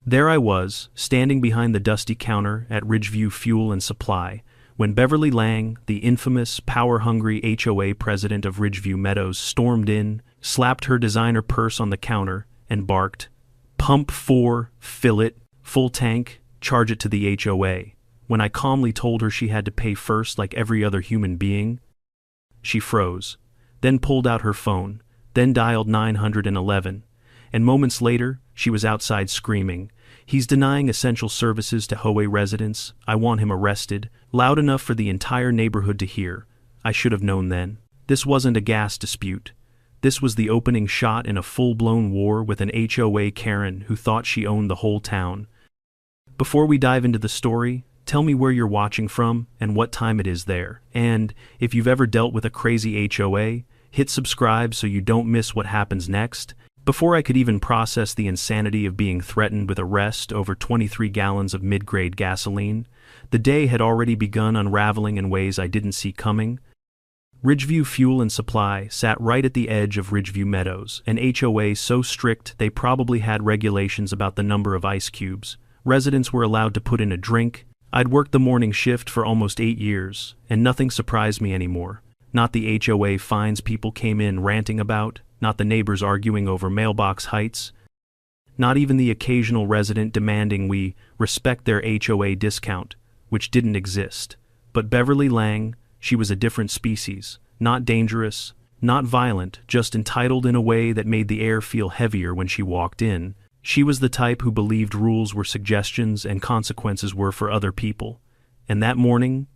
There I was, standing behind the dusty counter at Ridgeview Fuel and Supply, when Beverly Lang, the infamous, power-hungry HOA president of Ridgeview Meadows, stormed in, slapped her designer purse on the counter, and barked, "Pump 4, fill it, full tank, charge it to the HOA." When I calmly told her she had to pay first like every other human being, she froze, then pulled out her phone, then dialed 911, and moments later, she was outside screaming, "He's denying essential services to HOA residents. I want him arrested," loud enough for the entire neighborhood to hear. I should have known then. This wasn't a gas dispute. This was the opening shot in a full-blown war with an HOA Karen who thought she owned the whole town. Before we dive into the story, tell me where you're watching from and what time it is there. And if you've ever dealt with a crazy HOA, hit subscribe so you don't miss what happens next. Before I could even process the insanity of being threatened with arrest over 23 gallons of mid-grade gasoline, the day had already begun unraveling in ways I didn't see coming. Ridgeview Fuel and Supply sat right at the edge of Ridgeview Meadows, an HOA so strict they probably had regulations about the number of ice cubes. Residents were allowed to put in a drink. I'd worked the morning shift for almost 8 years, and nothing surprised me anymore. Not the HOA fines people came in ranting about, not the neighbors arguing over mailbox heights, not even the occasional resident demanding we respect their HOA discount, which didn't exist. But Beverly Lang, she was a different species, not dangerous, not violent, just entitled in a way that made the air feel heavier when she walked in. She was the type who believed rules were suggestions and consequences were for other people. And that morning,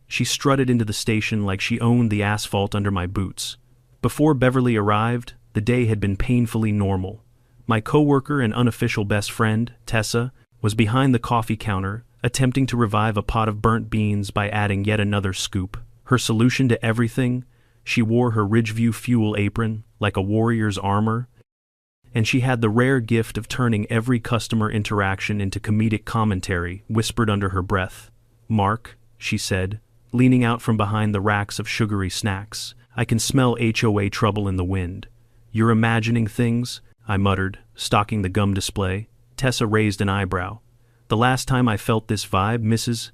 she strutted into the station like she owned the asphalt under my boots. Before Beverly arrived, the day had been painfully normal. My coworker and unofficial best friend, Tessa, was behind the coffee counter, attempting to revive a pot of burnt beans by adding yet another scoop. Her solution to everything? She wore her Ridgeview Fuel apron, like a warrior's armor, and she had the rare gift of turning every customer interaction into comedic commentary, whispered under her breath. "Mark," she said, leaning out from behind the racks of sugary snacks, "I can smell HOA trouble in the wind." "You're imagining things," I muttered, stalking the gum display. Tessa raised an eyebrow. "The last time I felt this vibe, Mrs.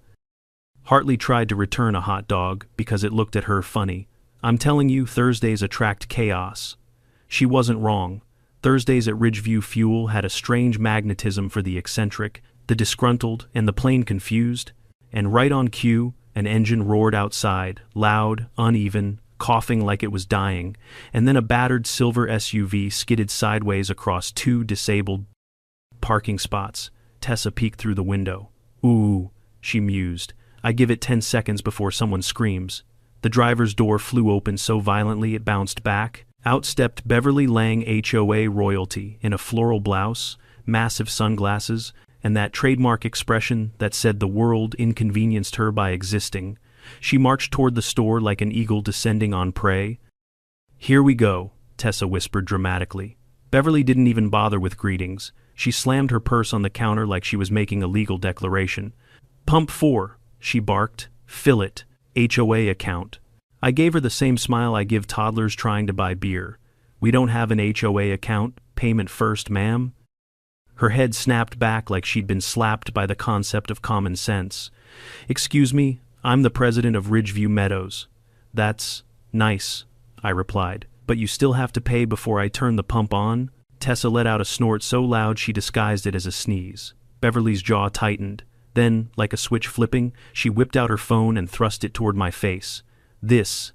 Hartley tried to return a hot dog because it looked at her funny. "I'm telling you, Thursdays attract chaos." She wasn't wrong. Thursdays at Ridgeview Fuel had a strange magnetism for the eccentric, the disgruntled, and the plain confused, and right on cue, an engine roared outside, loud, uneven, coughing like it was dying, and then a battered silver SUV skidded sideways across 2 disabled parking spots. Tessa peeked through the window. "Ooh," she mused. "I give it 10 seconds before someone screams." The driver's door flew open so violently it bounced back. Out stepped Beverly Lang HOA royalty in a floral blouse, massive sunglasses, and that trademark expression that said the world inconvenienced her by existing. She marched toward the store like an eagle descending on prey. "Here we go," Tessa whispered dramatically. Beverly didn't even bother with greetings. She slammed her purse on the counter like she was making a legal declaration. "Pump 4, she barked. "Fill it. HOA account." I gave her the same smile I give toddlers trying to buy beer. "We don't have an HOA account. Payment first, ma'am." Her head snapped back like she'd been slapped by the concept of common sense. "Excuse me, I'm the president of Ridgeview Meadows." "That's nice," I replied. "But you still have to pay before I turn the pump on?" Tessa let out a snort so loud she disguised it as a sneeze. Beverly's jaw tightened. Then, like a switch flipping, she whipped out her phone and thrust it toward my face. "This,"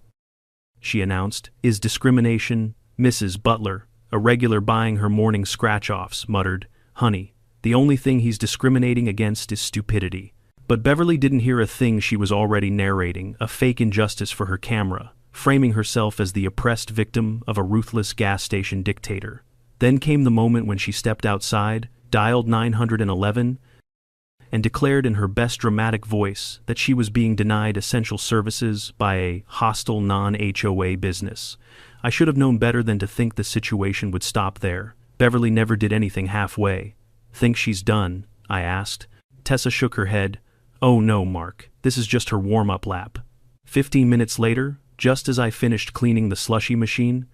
she announced, "is discrimination, Mrs. Butler." "A regular buying her morning scratch-offs," muttered. "Honey, the only thing he's discriminating against is stupidity." But Beverly didn't hear a thing she was already narrating, a fake injustice for her camera, framing herself as the oppressed victim of a ruthless gas station dictator. Then came the moment when she stepped outside, dialed 911, and declared in her best dramatic voice that she was being denied essential services by a hostile non-HOA business. I should have known better than to think the situation would stop there. Beverly never did anything halfway. "Think she's done?" I asked. Tessa shook her head. "Oh no, Mark, this is just her warm-up lap." 15 minutes later, just as I finished cleaning the slushy machine,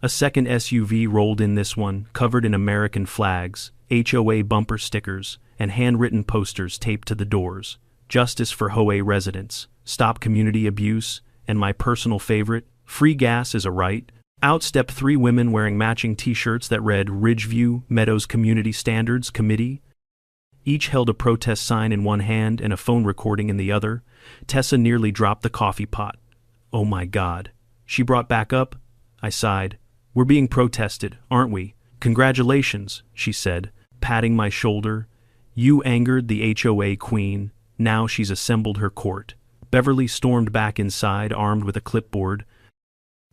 A second SUV rolled in, this one covered in American flags, HOA bumper stickers, and handwritten posters taped to the doors. Justice for HOA residents, stop community abuse, and my personal favorite, free gas is a right. Out stepped 3 women wearing matching t-shirts that read Ridgeview Meadows Community Standards Committee. Each held a protest sign in one hand and a phone recording in the other. Tessa nearly dropped the coffee pot. Oh my God. She brought back up. I sighed. We're being protested, aren't we? Congratulations, she said, patting my shoulder. You angered the HOA queen. Now she's assembled her court. Beverly stormed back inside, armed with a clipboard,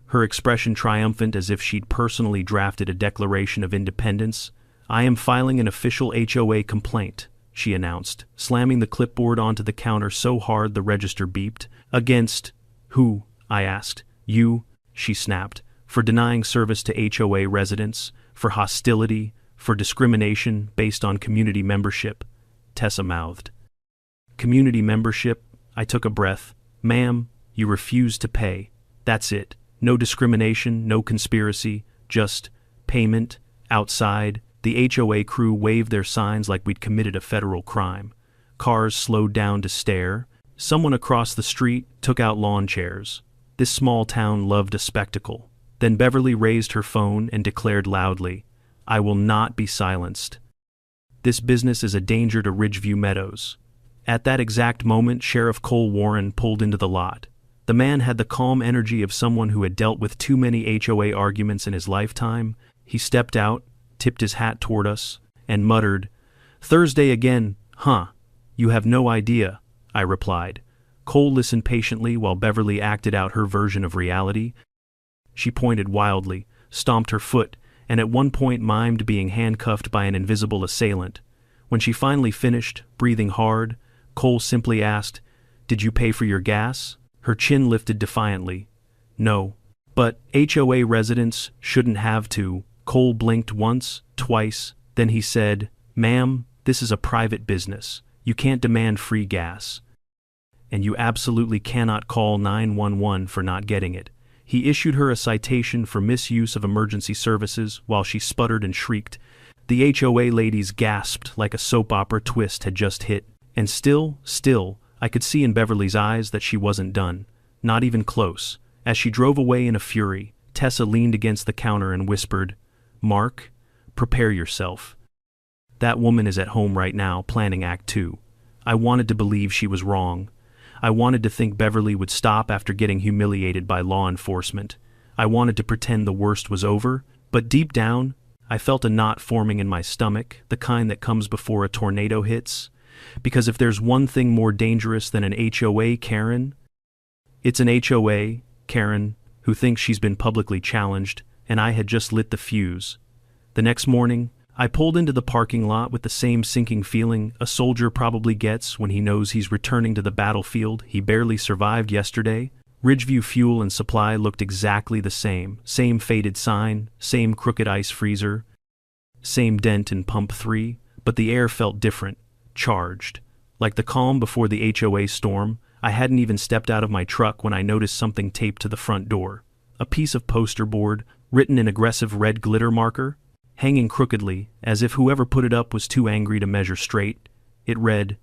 her expression triumphant as if she'd personally drafted a Declaration of Independence. I am filing an official HOA complaint, she announced, slamming the clipboard onto the counter so hard the register beeped. Against who? I asked. You, she snapped. For denying service to HOA residents, for hostility, for discrimination based on community membership, Tessa mouthed. Community membership? I took a breath. Ma'am, you refuse to pay. That's it. No discrimination, no conspiracy, just payment. Outside, the HOA crew waved their signs like we'd committed a federal crime. Cars slowed down to stare. Someone across the street took out lawn chairs. This small town loved a spectacle. Then Beverly raised her phone and declared loudly, I will not be silenced. This business is a danger to Ridgeview Meadows. At that exact moment, Sheriff Cole Warren pulled into the lot. The man had the calm energy of someone who had dealt with too many HOA arguments in his lifetime. He stepped out, tipped his hat toward us, and muttered, Thursday again, huh? You have no idea, I replied. Cole listened patiently while Beverly acted out her version of reality. She pointed wildly, stomped her foot, and at one point mimed being handcuffed by an invisible assailant. When she finally finished, breathing hard, Cole simply asked, Did you pay for your gas? Her chin lifted defiantly. No. But HOA residents shouldn't have to. Cole blinked once, twice, then he said, Ma'am, this is a private business. You can't demand free gas. And you absolutely cannot call 911 for not getting it. He issued her a citation for misuse of emergency services while she sputtered and shrieked. The HOA ladies gasped like a soap opera twist had just hit. And still, I could see in Beverly's eyes that she wasn't done. Not even close. As she drove away in a fury, Tessa leaned against the counter and whispered, Mark, prepare yourself. That woman is at home right now planning Act 2. I wanted to believe she was wrong. I wanted to think Beverly would stop after getting humiliated by law enforcement. I wanted to pretend the worst was over, but deep down, I felt a knot forming in my stomach, the kind that comes before a tornado hits. Because if there's one thing more dangerous than an HOA Karen, it's an HOA Karen who thinks she's been publicly challenged, and I had just lit the fuse. The next morning, I pulled into the parking lot with the same sinking feeling a soldier probably gets when he knows he's returning to the battlefield he barely survived yesterday. Ridgeview Fuel and Supply looked exactly the same faded sign, same crooked ice freezer, same dent in pump 3, but the air felt different, charged. Like the calm before the HOA storm, I hadn't even stepped out of my truck when I noticed something taped to the front door. A piece of poster board, written in aggressive red glitter marker, hanging crookedly, as if whoever put it up was too angry to measure straight. It read,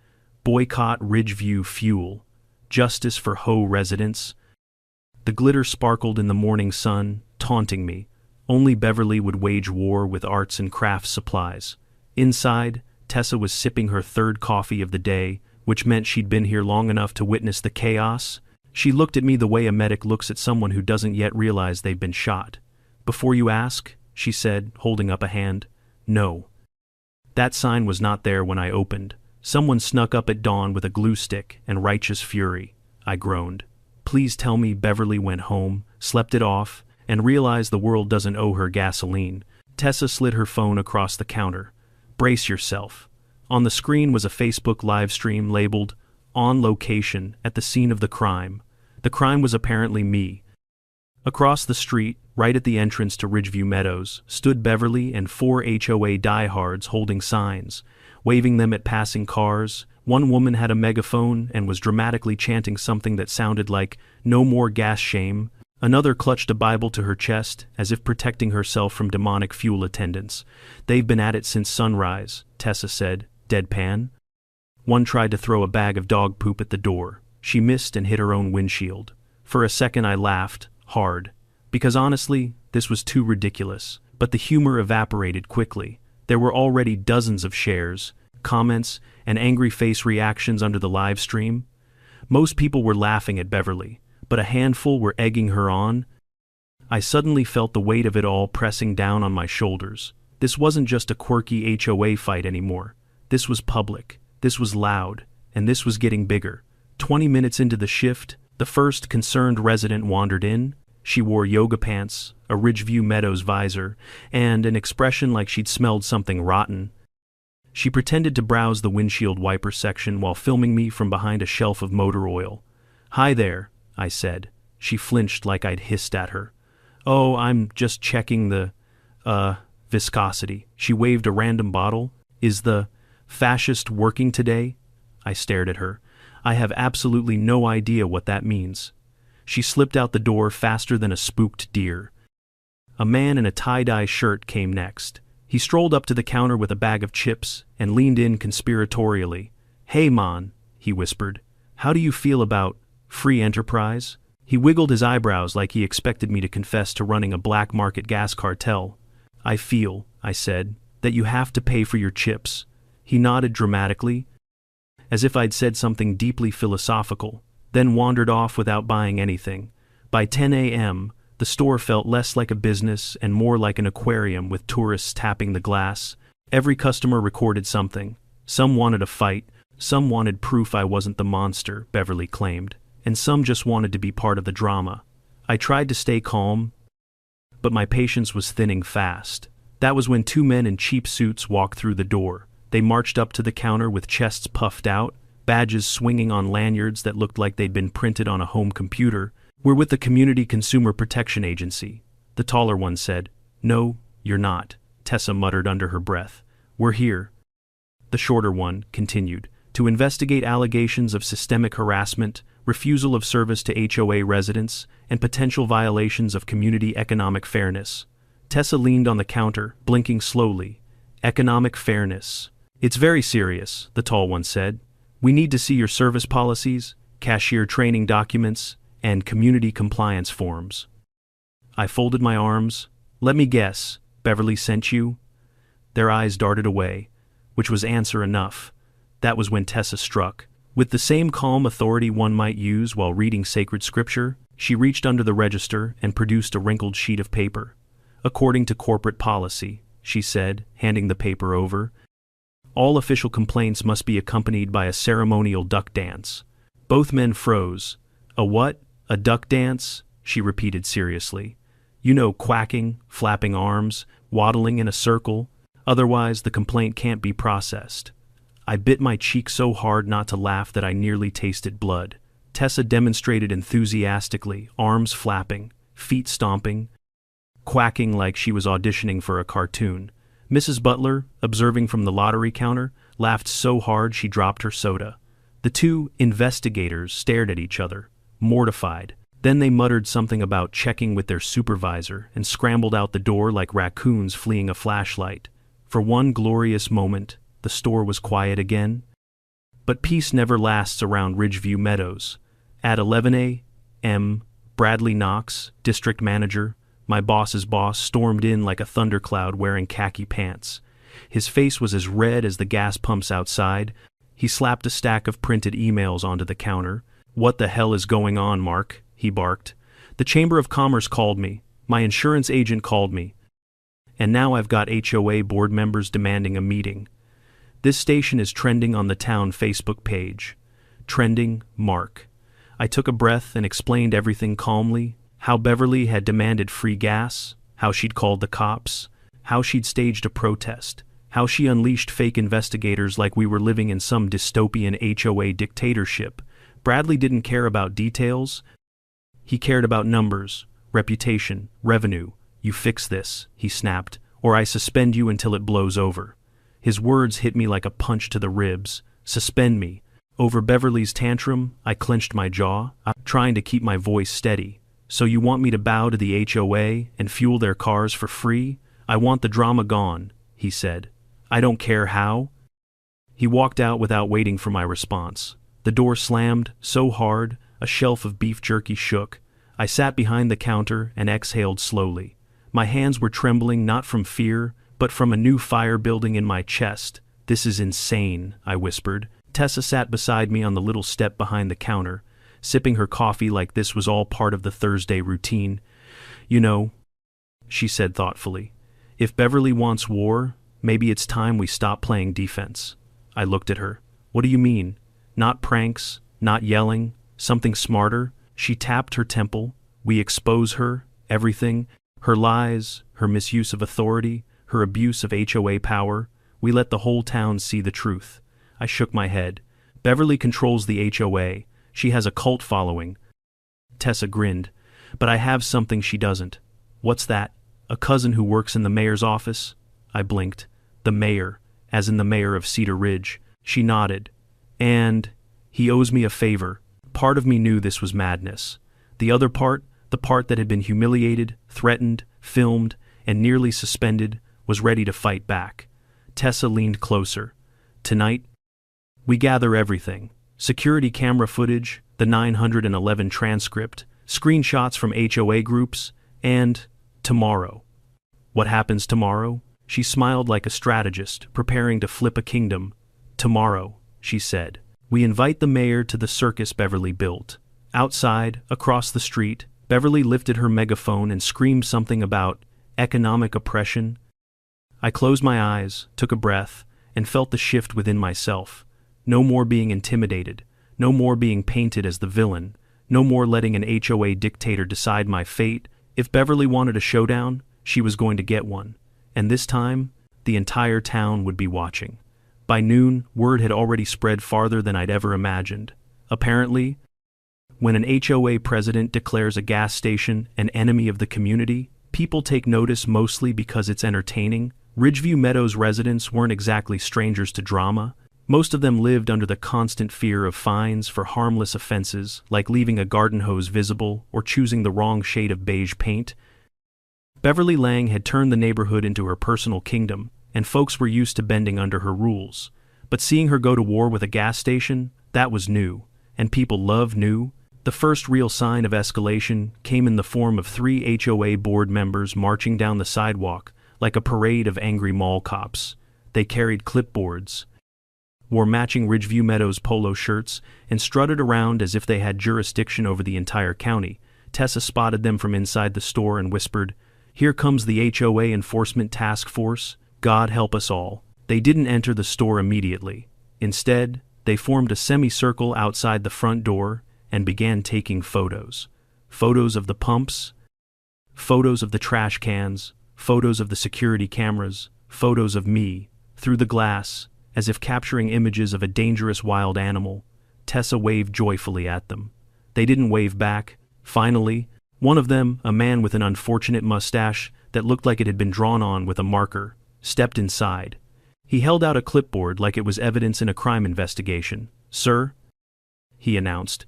Boycott Ridgeview Fuel. Justice for HOA residents. The glitter sparkled in the morning sun, taunting me. Only Beverly would wage war with arts and crafts supplies. Inside, Tessa was sipping her third coffee of the day, which meant she'd been here long enough to witness the chaos. She looked at me the way a medic looks at someone who doesn't yet realize they've been shot. Before you ask, she said, holding up a hand. No. That sign was not there when I opened. Someone snuck up at dawn with a glue stick and righteous fury. I groaned. Please tell me Beverly went home, slept it off, and realized the world doesn't owe her gasoline. Tessa slid her phone across the counter. Brace yourself. On the screen was a Facebook live stream labeled, On Location at the Scene of the Crime. The crime was apparently me. Across the street, right at the entrance to Ridgeview Meadows, stood Beverly and 4 HOA diehards holding signs, waving them at passing cars. One woman had a megaphone and was dramatically chanting something that sounded like, No more gas shame. Another clutched a Bible to her chest, as if protecting herself from demonic fuel attendants. "They've been at it since sunrise," Tessa said, deadpan. One tried to throw a bag of dog poop at the door. She missed and hit her own windshield. For a second I laughed, hard. Because honestly, this was too ridiculous. But the humor evaporated quickly. There were already dozens of shares, comments, and angry face reactions under the live stream. Most people were laughing at Beverly, but a handful were egging her on. I suddenly felt the weight of it all pressing down on my shoulders. This wasn't just a quirky HOA fight anymore. This was public, this was loud, and this was getting bigger. 20 minutes into the shift, the first concerned resident wandered in. She wore yoga pants, a Ridgeview Meadows visor, and an expression like she'd smelled something rotten. She pretended to browse the windshield wiper section while filming me from behind a shelf of motor oil. "Hi there," I said. She flinched like I'd hissed at her. "Oh, I'm just checking the, viscosity." She waved a random bottle. "Is the fascist working today?" I stared at her. I have absolutely no idea what that means. She slipped out the door faster than a spooked deer. A man in a tie-dye shirt came next. He strolled up to the counter with a bag of chips and leaned in conspiratorially. "Hey, man," he whispered. "How do you feel about free enterprise?" He wiggled his eyebrows like he expected me to confess to running a black market gas cartel. "I feel," I said, "that you have to pay for your chips." He nodded dramatically, as if I'd said something deeply philosophical, then wandered off without buying anything. By 10 a.m., the store felt less like a business and more like an aquarium with tourists tapping the glass. Every customer recorded something. Some wanted a fight, some wanted proof I wasn't the monster, Beverly claimed, and some just wanted to be part of the drama. I tried to stay calm, but my patience was thinning fast. That was when two men in cheap suits walked through the door. They marched up to the counter with chests puffed out, badges swinging on lanyards that looked like they'd been printed on a home computer. "We're with the Community Consumer Protection Agency," the taller one said. "No, you're not," Tessa muttered under her breath. "We're here," the shorter one continued, "to investigate allegations of systemic harassment, refusal of service to HOA residents, and potential violations of community economic fairness." Tessa leaned on the counter, blinking slowly. "Economic fairness. It's very serious," the tall one said. "We need to see your service policies, cashier training documents, and community compliance forms." I folded my arms. "Let me guess, Beverly sent you?" Their eyes darted away, which was answer enough. That was when Tessa struck. With the same calm authority one might use while reading sacred scripture, she reached under the register and produced a wrinkled sheet of paper. "According to corporate policy," she said, handing the paper over, "all official complaints must be accompanied by a ceremonial duck dance." Both men froze. "A what? A duck dance?" she repeated seriously. "You know, quacking, flapping arms, waddling in a circle. Otherwise, the complaint can't be processed." I bit my cheek so hard not to laugh that I nearly tasted blood. Tessa demonstrated enthusiastically, arms flapping, feet stomping, quacking like she was auditioning for a cartoon. Mrs. Butler, observing from the lottery counter, laughed so hard she dropped her soda. The two investigators stared at each other, mortified. Then they muttered something about checking with their supervisor and scrambled out the door like raccoons fleeing a flashlight. For one glorious moment, the store was quiet again. But peace never lasts around Ridgeview Meadows. At 11 a.m., Bradley Knox, district manager, my boss's boss, stormed in like a thundercloud wearing khaki pants. His face was as red as the gas pumps outside. He slapped a stack of printed emails onto the counter. "What the hell is going on, Mark?" he barked. "The Chamber of Commerce called me. My insurance agent called me. And now I've got HOA board members demanding a meeting. This station is trending on the town Facebook page. Trending, Mark." I took a breath and explained everything calmly. How Beverly had demanded free gas, how she'd called the cops, how she'd staged a protest, how she unleashed fake investigators like we were living in some dystopian HOA dictatorship. Bradley didn't care about details. He cared about numbers, reputation, revenue. "You fix this," he snapped, "or I suspend you until it blows over." His words hit me like a punch to the ribs. Suspend me. Over Beverly's tantrum, I clenched my jaw, trying to keep my voice steady. So you want me to bow to the HOA and fuel their cars for free? I want the drama gone, he said. I don't care how. He walked out without waiting for my response. The door slammed so hard, a shelf of beef jerky shook. I sat behind the counter and exhaled slowly. My hands were trembling not from fear, but from a new fire building in my chest. This is insane, I whispered. Tessa sat beside me on the little step behind the counter, sipping her coffee like this was all part of the Thursday routine. You know, she said thoughtfully, if Beverly wants war, maybe it's time we stop playing defense. I looked at her. What do you mean? Not pranks, not yelling, something smarter? She tapped her temple. We expose her, everything, her lies, her misuse of authority, her abuse of HOA power. We let the whole town see the truth. I shook my head. Beverly controls the HOA. She has a cult following. Tessa grinned. But I have something she doesn't. What's that? A cousin who works in the mayor's office? I blinked. The mayor, as in the mayor of Cedar Ridge. She nodded. And he owes me a favor. Part of me knew this was madness. The other part, the part that had been humiliated, threatened, filmed, and nearly suspended, was ready to fight back. Tessa leaned closer. Tonight, we gather everything. Security camera footage, the 911 transcript, screenshots from HOA groups, and tomorrow. What happens tomorrow? She smiled like a strategist, preparing to flip a kingdom. Tomorrow, she said, we invite the mayor to the circus Beverly built. Outside, across the street, Beverly lifted her megaphone and screamed something about economic oppression. I closed my eyes, took a breath, and felt the shift within myself. No more being intimidated, no more being painted as the villain, no more letting an HOA dictator decide my fate. If Beverly wanted a showdown, she was going to get one. And this time, the entire town would be watching. By noon, word had already spread farther than I'd ever imagined. Apparently, when an HOA president declares a gas station an enemy of the community, people take notice mostly because it's entertaining. Ridgeview Meadows residents weren't exactly strangers to drama. Most of them lived under the constant fear of fines for harmless offenses like leaving a garden hose visible or choosing the wrong shade of beige paint. Beverly Lang had turned the neighborhood into her personal kingdom, and folks were used to bending under her rules. But seeing her go to war with a gas station, that was new, and people love new. The first real sign of escalation came in the form of 3 HOA board members marching down the sidewalk like a parade of angry mall cops. They carried clipboards, wore matching Ridgeview Meadows polo shirts, and strutted around as if they had jurisdiction over the entire county. Tessa spotted them from inside the store and whispered, "Here comes the HOA Enforcement Task Force. God help us all." They didn't enter the store immediately. Instead, they formed a semicircle outside the front door and began taking photos. Photos of the pumps, photos of the trash cans, photos of the security cameras, photos of me, through the glass, as if capturing images of a dangerous wild animal. Tessa waved joyfully at them. They didn't wave back. Finally, one of them, a man with an unfortunate mustache that looked like it had been drawn on with a marker, stepped inside. He held out a clipboard like it was evidence in a crime investigation. "Sir," he announced,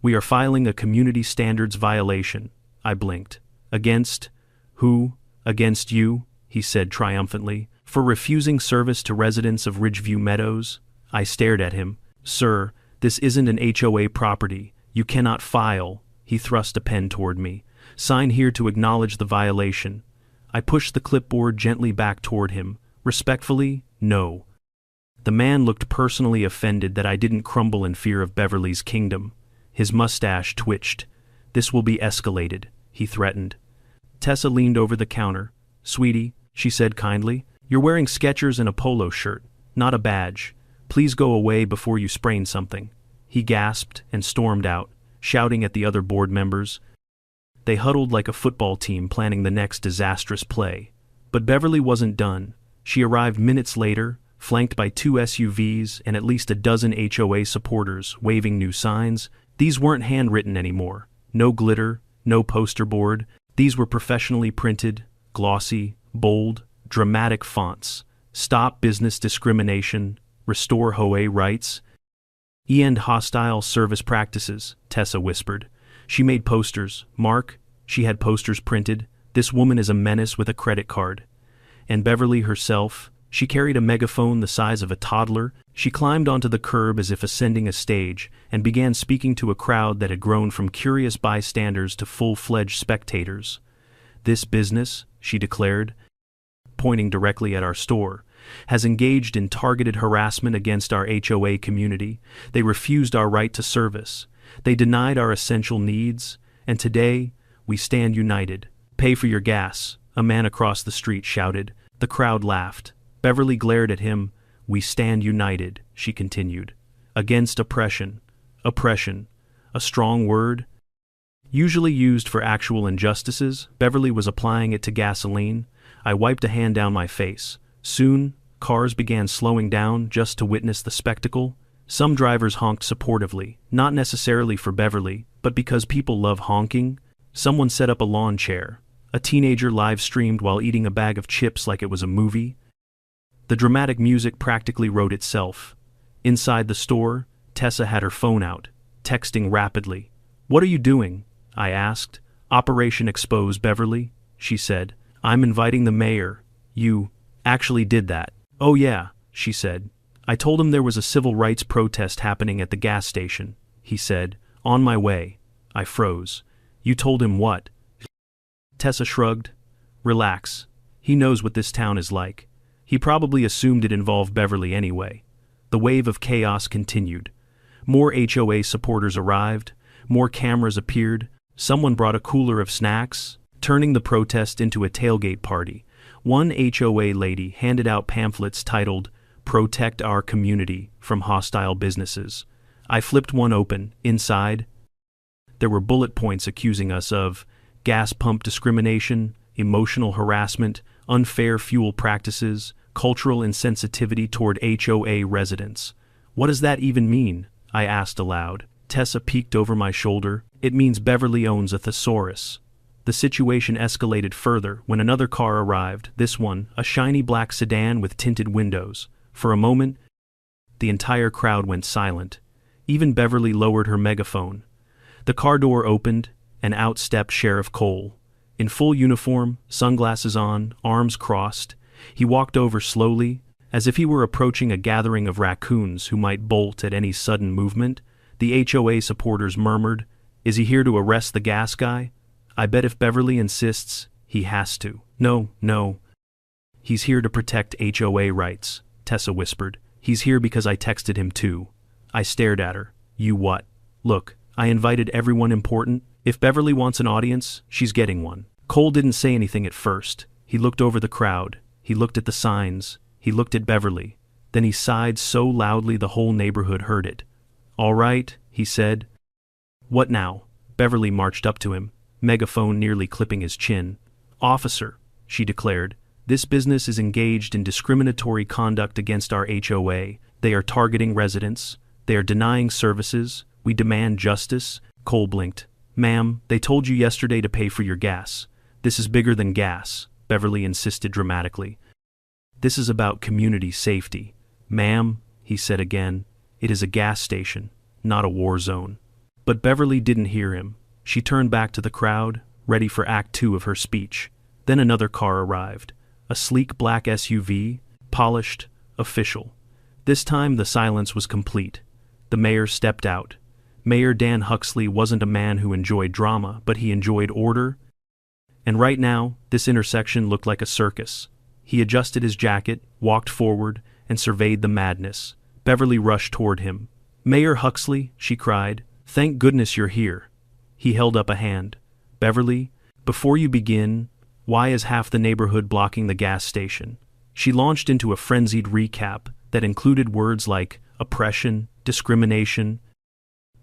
"we are filing a community standards violation." I blinked. "Against who?" "Against you," he said triumphantly, "for refusing service to residents of Ridgeview Meadows." I stared at him. "Sir, this isn't an HOA property. You cannot file." He thrust a pen toward me. "Sign here to acknowledge the violation." I pushed the clipboard gently back toward him. Respectfully, no. The man looked personally offended that I didn't crumble in fear of Beverly's kingdom. His mustache twitched. "This will be escalated," he threatened. Tessa leaned over the counter. "Sweetie," she said kindly, "you're wearing Skechers and a polo shirt, not a badge. Please go away before you sprain something." He gasped and stormed out, shouting at the other board members. They huddled like a football team planning the next disastrous play. But Beverly wasn't done. She arrived minutes later, flanked by 2 SUVs and at least a dozen HOA supporters waving new signs. These weren't handwritten anymore. No glitter, no poster board. These were professionally printed, glossy, bold, dramatic fonts. "Stop business discrimination. Restore HOA rights. End hostile service practices," Tessa whispered. She made posters. "Mark, She had posters printed, "This woman is a menace with a credit card." And Beverly herself, she carried a megaphone the size of a toddler. She climbed onto the curb as if ascending a stage and began speaking to a crowd that had grown from curious bystanders to full-fledged spectators. "This business," she declared, pointing directly at our store, "has engaged in targeted harassment against our HOA community. They refused our right to service. They denied our essential needs, and today, we stand united. Pay for your gas," a man across the street shouted. The crowd laughed. Beverly glared at him. "We stand united," she continued, "against oppression." Oppression. A strong word. Usually used for actual injustices, Beverly was applying it to gasoline. I wiped a hand down my face. Soon, cars began slowing down just to witness the spectacle. Some drivers honked supportively, not necessarily for Beverly, but because people love honking. Someone set up a lawn chair. A teenager live-streamed while eating a bag of chips like it was a movie. The dramatic music practically wrote itself. Inside the store, Tessa had her phone out, texting rapidly. "What are you doing?" I asked. "Operation Expose Beverly," she said. "I'm inviting the mayor." "You actually did that?" "Oh yeah," she said. "I told him there was a civil rights protest happening at the gas station," he said. "On my way." I froze. "You told him what?" Tessa shrugged. "Relax. He knows what this town is like. He probably assumed it involved Beverly anyway." The wave of chaos continued. More HOA supporters arrived. More cameras appeared. Someone brought a cooler of snacks, turning the protest into a tailgate party. One HOA lady handed out pamphlets titled, "Protect Our Community from Hostile Businesses." I flipped one open. Inside, there were bullet points accusing us of gas pump discrimination, emotional harassment, unfair fuel practices, cultural insensitivity toward HOA residents. "What does that even mean?" I asked aloud. Tessa peeked over my shoulder. "It means Beverly owns a thesaurus." The situation escalated further when another car arrived, this one, a shiny black sedan with tinted windows. For a moment, the entire crowd went silent. Even Beverly lowered her megaphone. The car door opened, and out stepped Sheriff Cole. In full uniform, sunglasses on, arms crossed, he walked over slowly, as if he were approaching a gathering of raccoons who might bolt at any sudden movement. The HOA supporters murmured, "Is he here to arrest the gas guy?" "I bet if Beverly insists, he has to." No. "He's here to protect HOA rights," Tessa whispered. "He's here because I texted him too." I stared at her. "You what?" "Look, I invited everyone important. If Beverly wants an audience, she's getting one." Cole didn't say anything at first. He looked over the crowd. He looked at the signs. He looked at Beverly. Then he sighed so loudly the whole neighborhood heard it. "All right," he said. "What now?" Beverly marched up to him, megaphone nearly clipping his chin. "Officer," she declared, "this business is engaged in discriminatory conduct against our HOA. They are targeting residents. They are denying services. We demand justice." Cole blinked. "Ma'am, they told you yesterday to pay for your gas." "This is bigger than gas," Beverly insisted dramatically. "This is about community safety." "Ma'am," he said again, "it is a gas station, not a war zone." But Beverly didn't hear him. She turned back to the crowd, ready for Act 2 of her speech. Then another car arrived. A sleek black SUV, polished, official. This time the silence was complete. The mayor stepped out. Mayor Dan Huxley wasn't a man who enjoyed drama, but he enjoyed order. And right now, this intersection looked like a circus. He adjusted his jacket, walked forward, and surveyed the madness. Beverly rushed toward him. "Mayor Huxley," she cried, "thank goodness you're here." He held up a hand. "Beverly, before you begin, why is half the neighborhood blocking the gas station?" She launched into a frenzied recap that included words like oppression, discrimination,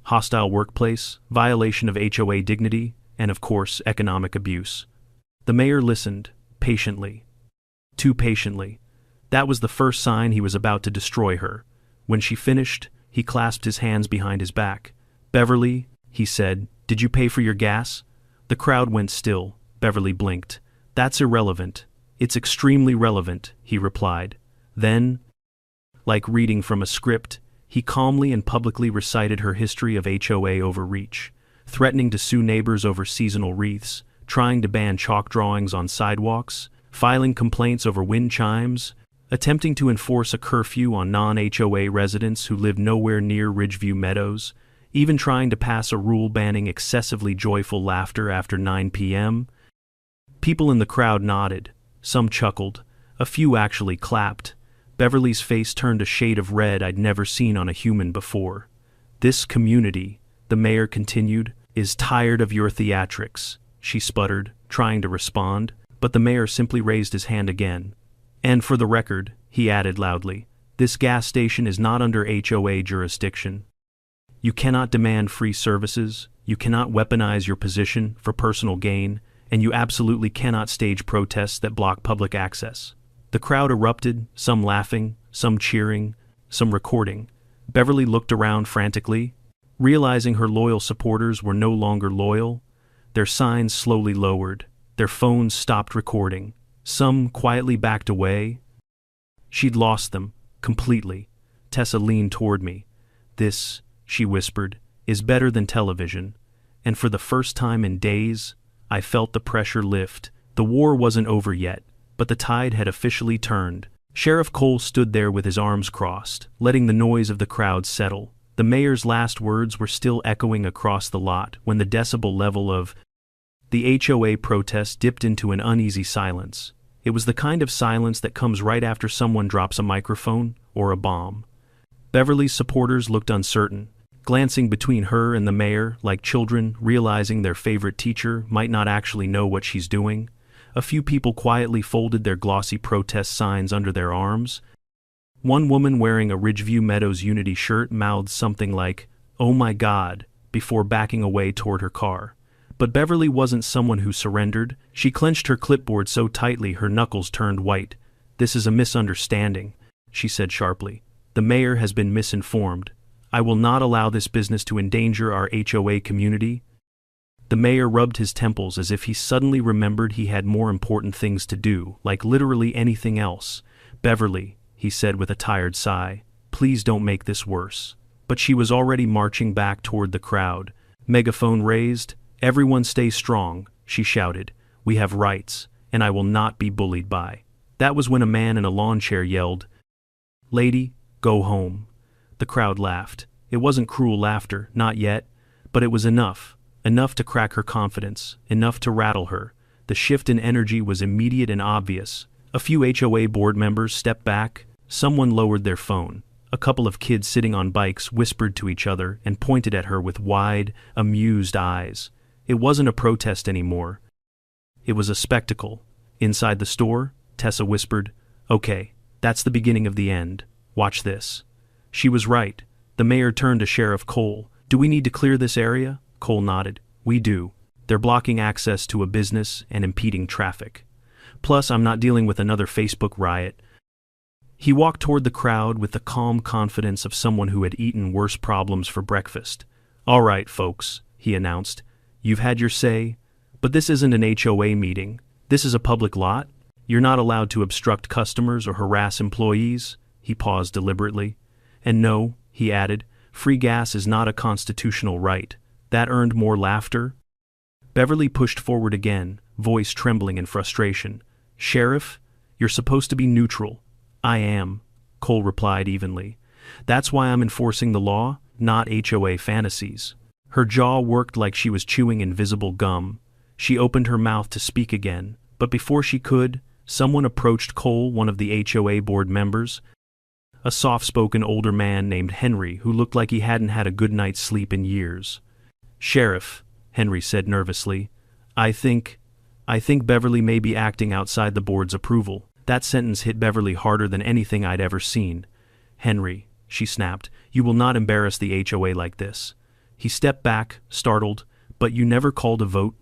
hostile workplace, violation of HOA dignity, and of course, economic abuse. The mayor listened, patiently. Too patiently. That was the first sign he was about to destroy her. When she finished, he clasped his hands behind his back. "Beverly," he said, "did you pay for your gas?" The crowd went still. Beverly blinked. "That's irrelevant." "It's extremely relevant," he replied. Then, like reading from a script, he calmly and publicly recited her history of HOA overreach, threatening to sue neighbors over seasonal wreaths, trying to ban chalk drawings on sidewalks, filing complaints over wind chimes, attempting to enforce a curfew on non-HOA residents who live nowhere near Ridgeview Meadows, even trying to pass a rule banning excessively joyful laughter after 9 p.m. People in the crowd nodded, some chuckled, a few actually clapped. Beverly's face turned a shade of red I'd never seen on a human before. "This community," the mayor continued, "is tired of your theatrics," she sputtered, trying to respond, but the mayor simply raised his hand again. "And for the record," he added loudly, "this gas station is not under HOA jurisdiction. You cannot demand free services, you cannot weaponize your position for personal gain, and you absolutely cannot stage protests that block public access." The crowd erupted, some laughing, some cheering, some recording. Beverly looked around frantically, realizing her loyal supporters were no longer loyal. Their signs slowly lowered, their phones stopped recording, some quietly backed away. She'd lost them, completely. Tessa leaned toward me. "This," she whispered, "is better than television." And for the first time in days, I felt the pressure lift. The war wasn't over yet, but the tide had officially turned. Sheriff Cole stood there with his arms crossed, letting the noise of the crowd settle. The mayor's last words were still echoing across the lot when the decibel level of the HOA protest dipped into an uneasy silence. It was the kind of silence that comes right after someone drops a microphone or a bomb. Beverly's supporters looked uncertain, glancing between her and the mayor like children realizing their favorite teacher might not actually know what she's doing. A few people quietly folded their glossy protest signs under their arms. One woman wearing a Ridgeview Meadows Unity shirt mouthed something like, "Oh my God," before backing away toward her car. But Beverly wasn't someone who surrendered. She clenched her clipboard so tightly her knuckles turned white. "This is a misunderstanding," she said sharply. "The mayor has been misinformed. I will not allow this business to endanger our HOA community." The mayor rubbed his temples as if he suddenly remembered he had more important things to do, like literally anything else. "Beverly," he said with a tired sigh, "please don't make this worse." But she was already marching back toward the crowd. Megaphone raised. "Everyone stay strong," she shouted. "We have rights, and I will not be bullied by." That was when a man in a lawn chair yelled, "Lady, go home." The crowd laughed. It wasn't cruel laughter, not yet, but it was enough to crack her confidence, enough to rattle her. The shift in energy was immediate and obvious. A few HOA board members stepped back, someone lowered their phone. A couple of kids sitting on bikes whispered to each other and pointed at her with wide, amused eyes. It wasn't a protest anymore. It was a spectacle. Inside the store, Tessa whispered, "Okay, that's the beginning of the end. Watch this." She was right. The mayor turned to Sheriff Cole. "Do we need to clear this area?" Cole nodded. "We do. They're blocking access to a business and impeding traffic. Plus, I'm not dealing with another Facebook riot." He walked toward the crowd with the calm confidence of someone who had eaten worse problems for breakfast. "All right, folks," he announced. "You've had your say, but this isn't an HOA meeting. This is a public lot. You're not allowed to obstruct customers or harass employees." He paused deliberately. "And no," he added, "free gas is not a constitutional right." That earned more laughter. Beverly pushed forward again, voice trembling in frustration. "Sheriff, you're supposed to be neutral." "I am," Cole replied evenly. "That's why I'm enforcing the law, not HOA fantasies." Her jaw worked like she was chewing invisible gum. She opened her mouth to speak again, but before she could, someone approached Cole, one of the HOA board members. A soft-spoken older man named Henry who looked like he hadn't had a good night's sleep in years. "Sheriff," Henry said nervously, I think Beverly may be acting outside the board's approval." That sentence hit Beverly harder than anything I'd ever seen. "Henry," she snapped, "you will not embarrass the HOA like this." He stepped back, startled. "But you never called a vote?"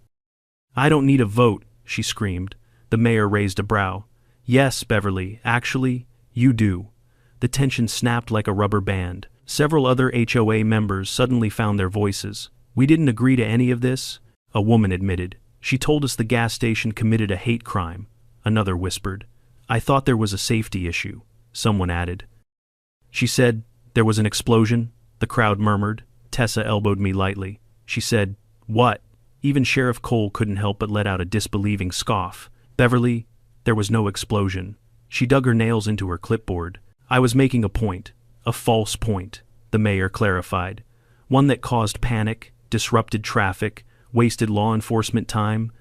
"I don't need a vote," she screamed. The mayor raised a brow. "Yes, Beverly, actually, you do." The tension snapped like a rubber band. Several other HOA members suddenly found their voices. "We didn't agree to any of this," a woman admitted. "She told us the gas station committed a hate crime," another whispered. "I thought there was a safety issue," someone added. "She said there was an explosion," the crowd murmured. Tessa elbowed me lightly. She said, "What? Even Sheriff Cole couldn't help but let out a disbelieving scoff. Beverly, there was no explosion. She dug her nails into her clipboard. I was making a point. A false point, the mayor clarified. One that caused panic, disrupted traffic, wasted law enforcement time,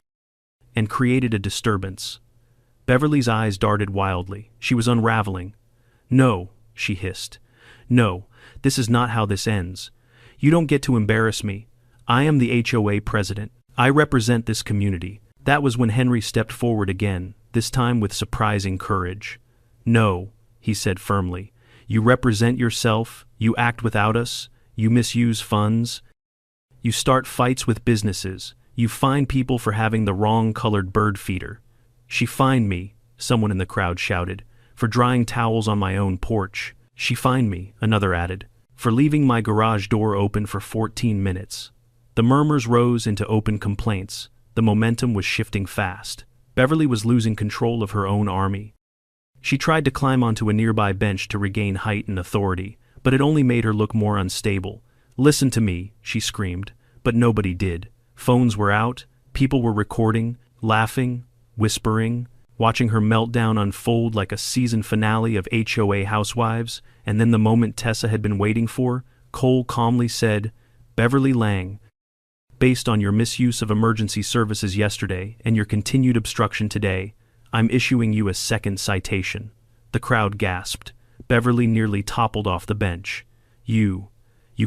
and created a disturbance. Beverly's eyes darted wildly. She was unraveling. No, she hissed. No, this is not how this ends. You don't get to embarrass me. I am the HOA president. I represent this community. That was when Henry stepped forward again, this time with surprising courage. No, he said firmly. You represent yourself, you act without us, you misuse funds, you start fights with businesses, you fine people for having the wrong colored bird feeder. She fined me, someone in the crowd shouted, for drying towels on my own porch. She fined me, another added, for leaving my garage door open for 14 minutes. The murmurs rose into open complaints. The momentum was shifting fast. Beverly was losing control of her own army. She tried to climb onto a nearby bench to regain height and authority, but it only made her look more unstable. Listen to me, she screamed, but nobody did. Phones were out, people were recording, laughing, whispering, watching her meltdown unfold like a season finale of HOA Housewives, and then the moment Tessa had been waiting for, Cole calmly said, Beverly Lang, based on your misuse of emergency services yesterday and your continued obstruction today, I'm issuing you a second citation. The crowd gasped. Beverly nearly toppled off the bench. You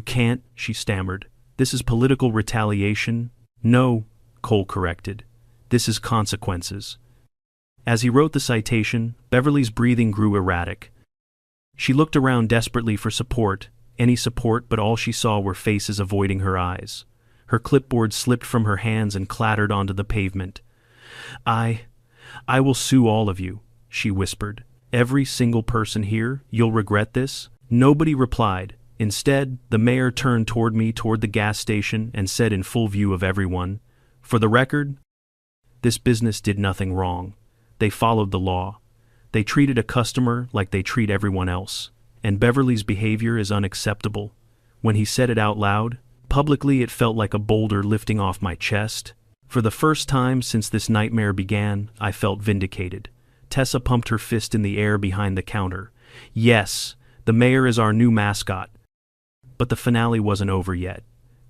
can't, she stammered. This is political retaliation? No, Cole corrected. This is consequences. As he wrote the citation, Beverly's breathing grew erratic. She looked around desperately for support, any support, but all she saw were faces avoiding her eyes. Her clipboard slipped from her hands and clattered onto the pavement. I will sue all of you, she whispered. Every single person here, you'll regret this. Nobody replied. Instead, the mayor turned toward the gas station and said in full view of everyone, for the record, this business did nothing wrong. They followed the law. They treated a customer like they treat everyone else. And Beverly's behavior is unacceptable. When he said it out loud, publicly, it felt like a boulder lifting off my chest. For the first time since this nightmare began, I felt vindicated. Tessa pumped her fist in the air behind the counter. Yes, the mayor is our new mascot. But the finale wasn't over yet.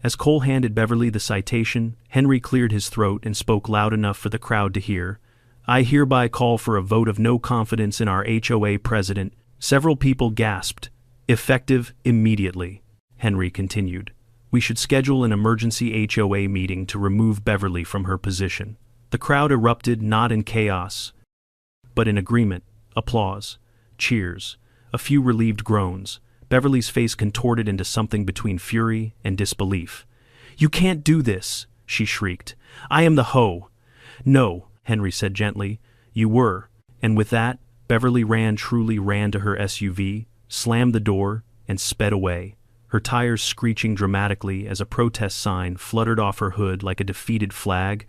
As Cole handed Beverly the citation, Henry cleared his throat and spoke loud enough for the crowd to hear. I hereby call for a vote of no confidence in our HOA president. Several people gasped. Effective immediately, Henry continued. We should schedule an emergency HOA meeting to remove Beverly from her position. The crowd erupted not in chaos, but in agreement, applause, cheers, a few relieved groans. Beverly's face contorted into something between fury and disbelief. You can't do this, she shrieked. I am the hoe. No, Henry said gently. You were. And with that, Beverly truly ran to her SUV, slammed the door, and sped away, her tires screeching dramatically as a protest sign fluttered off her hood like a defeated flag.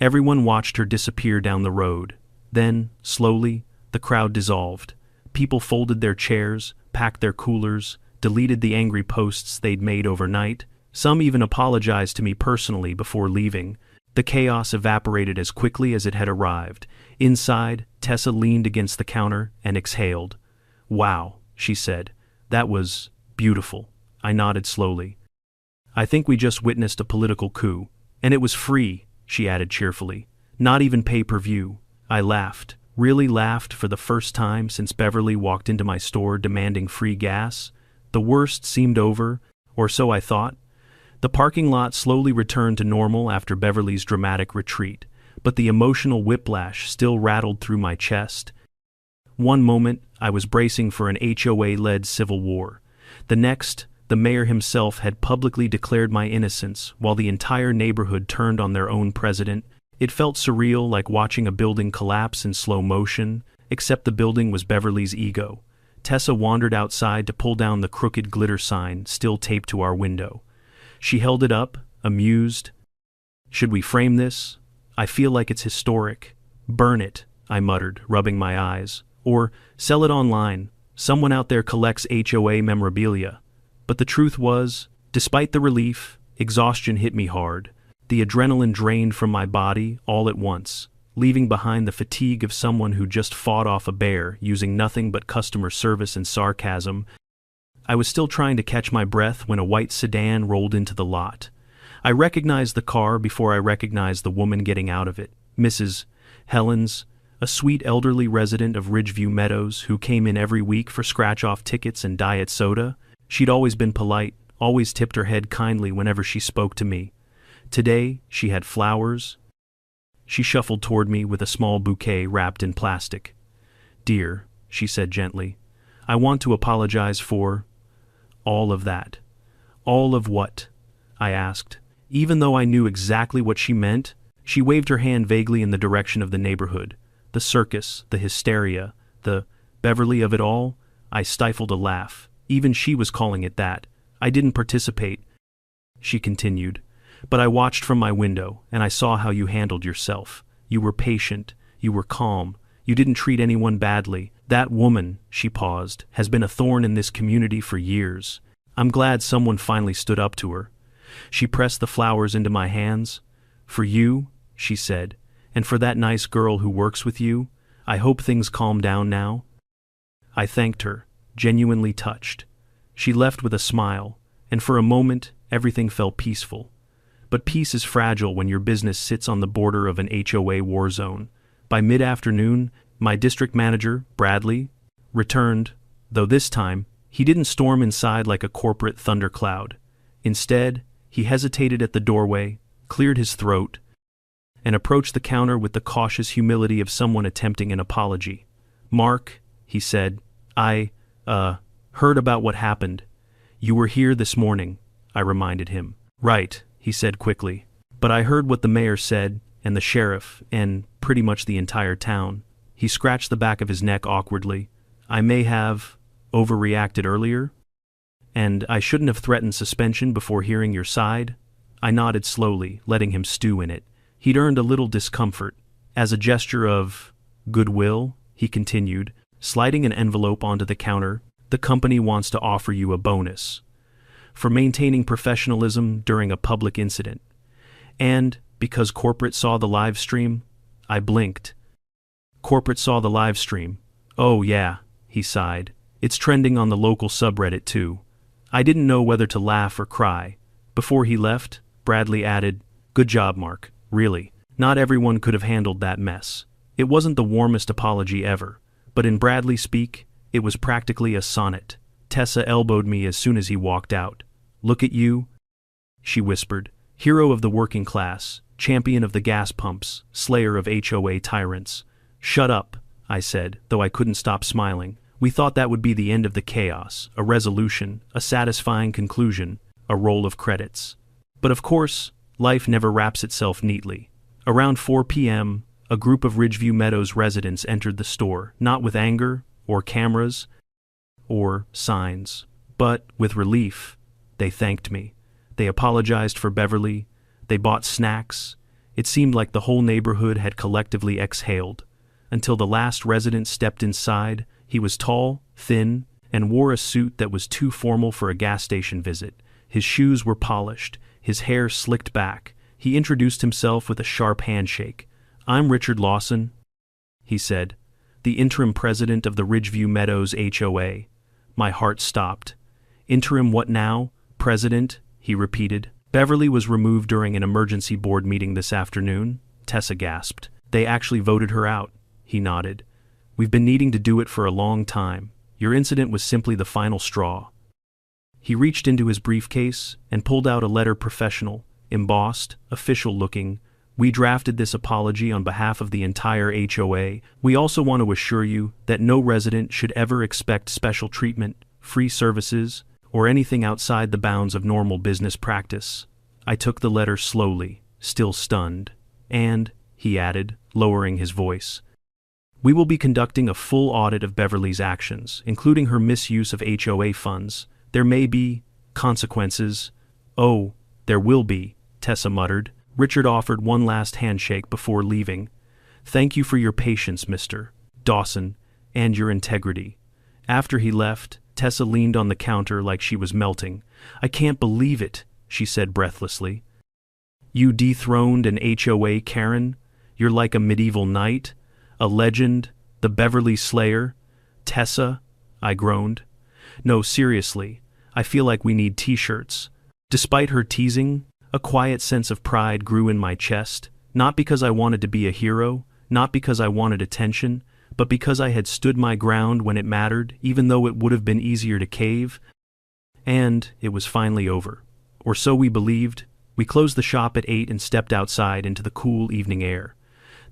Everyone watched her disappear down the road. Then, slowly, the crowd dissolved. People folded their chairs, packed their coolers, deleted the angry posts they'd made overnight. Some even apologized to me personally before leaving. The chaos evaporated as quickly as it had arrived. Inside, Tessa leaned against the counter and exhaled. Wow, she said. That was beautiful. I nodded slowly. I think we just witnessed a political coup. And it was free, she added cheerfully. Not even pay-per-view. I laughed. Really laughed for the first time since Beverly walked into my store demanding free gas. The worst seemed over, or so I thought. The parking lot slowly returned to normal after Beverly's dramatic retreat, but the emotional whiplash still rattled through my chest. One moment, I was bracing for an HOA-led civil war. The next, the mayor himself had publicly declared my innocence while the entire neighborhood turned on their own president. It felt surreal, like watching a building collapse in slow motion, except the building was Beverly's ego. Tessa wandered outside to pull down the crooked glitter sign still taped to our window. She held it up, amused. Should we frame this? I feel like it's historic. Burn it, I muttered, rubbing my eyes. Or sell it online. Someone out there collects HOA memorabilia. But the truth was, despite the relief, exhaustion hit me hard. The adrenaline drained from my body all at once, leaving behind the fatigue of someone who just fought off a bear using nothing but customer service and sarcasm. I was still trying to catch my breath when a white sedan rolled into the lot. I recognized the car before I recognized the woman getting out of it, Mrs. Helens, a sweet elderly resident of Ridgeview Meadows who came in every week for scratch-off tickets and diet soda. She'd always been polite, always tipped her head kindly whenever she spoke to me. Today, she had flowers. She shuffled toward me with a small bouquet wrapped in plastic. "Dear," she said gently, "I want to apologize for all of that." "All of what?" I asked. Even though I knew exactly what she meant, she waved her hand vaguely in the direction of the neighborhood. The circus, the hysteria, the Beverly of it all. I stifled a laugh. Even she was calling it that. I didn't participate. She continued. "But I watched from my window, and I saw how you handled yourself. You were patient. You were calm. You didn't treat anyone badly. That woman," she paused, "has been a thorn in this community for years. I'm glad someone finally stood up to her." She pressed the flowers into my hands. "For you," she said, "and for that nice girl who works with you. I hope things calm down now." I thanked her, genuinely touched. She left with a smile, and for a moment, everything felt peaceful. But peace is fragile when your business sits on the border of an HOA war zone. By mid-afternoon, my district manager, Bradley, returned, though this time, he didn't storm inside like a corporate thundercloud. Instead, he hesitated at the doorway, cleared his throat, and approached the counter with the cautious humility of someone attempting an apology. "Mark," he said, I heard about what happened. You were here this morning," I reminded him. "Right," he said quickly. "But I heard what the mayor said, and the sheriff, and pretty much the entire town." He scratched the back of his neck awkwardly. "I may have overreacted earlier? And I shouldn't have threatened suspension before hearing your side?" I nodded slowly, letting him stew in it. He'd earned a little discomfort. "As a gesture of goodwill," he continued, sliding an envelope onto the counter, "the company wants to offer you a bonus for maintaining professionalism during a public incident. And, because corporate saw the live stream," I blinked. "Corporate saw the live stream. Oh yeah," he sighed. "It's trending on the local subreddit too." I didn't know whether to laugh or cry. Before he left, Bradley added, "Good job, Mark, really. Not everyone could have handled that mess." It wasn't the warmest apology ever, but in Bradley speak, it was practically a sonnet. Tessa elbowed me as soon as he walked out. "Look at you," she whispered. "Hero of the working class, champion of the gas pumps, slayer of HOA tyrants." "Shut up," I said, though I couldn't stop smiling. We thought that would be the end of the chaos, a resolution, a satisfying conclusion, a roll of credits. But of course, life never wraps itself neatly. Around 4 p.m., a group of Ridgeview Meadows residents entered the store, not with anger, or cameras, or signs, but with relief. They thanked me. They apologized for Beverly. They bought snacks. It seemed like the whole neighborhood had collectively exhaled. Until the last resident stepped inside. He was tall, thin, and wore a suit that was too formal for a gas station visit. His shoes were polished, his hair slicked back. He introduced himself with a sharp handshake. "I'm Richard Lawson," he said, "the interim president of the Ridgeview Meadows HOA." My heart stopped. "Interim what now? President?" he repeated. "Beverly was removed during an emergency board meeting this afternoon," Tessa gasped. "They actually voted her out," he nodded. "We've been needing to do it for a long time. Your incident was simply the final straw." He reached into his briefcase and pulled out a letter, professional, embossed, official-looking. "We drafted this apology on behalf of the entire HOA. We also want to assure you that no resident should ever expect special treatment, free services, or anything outside the bounds of normal business practice." I took the letter slowly, still stunned. "And," he added, lowering his voice, "we will be conducting a full audit of Beverly's actions, including her misuse of HOA funds. There may be consequences." "Oh, there will be," Tessa muttered. Richard offered one last handshake before leaving. "Thank you for your patience, Mr. Dawson, and your integrity." After he left, Tessa leaned on the counter like she was melting. "I can't believe it," she said breathlessly. You dethroned an HOA Karen? You're like a medieval knight? A legend? The Beverly Slayer? Tessa? I groaned. No, seriously, I feel like we need t-shirts. Despite her teasing, a quiet sense of pride grew in my chest, not because I wanted to be a hero, not because I wanted attention, but because I had stood my ground when it mattered, even though it would have been easier to cave. And it was finally over. Or so we believed. We closed the shop at 8 and stepped outside into the cool evening air.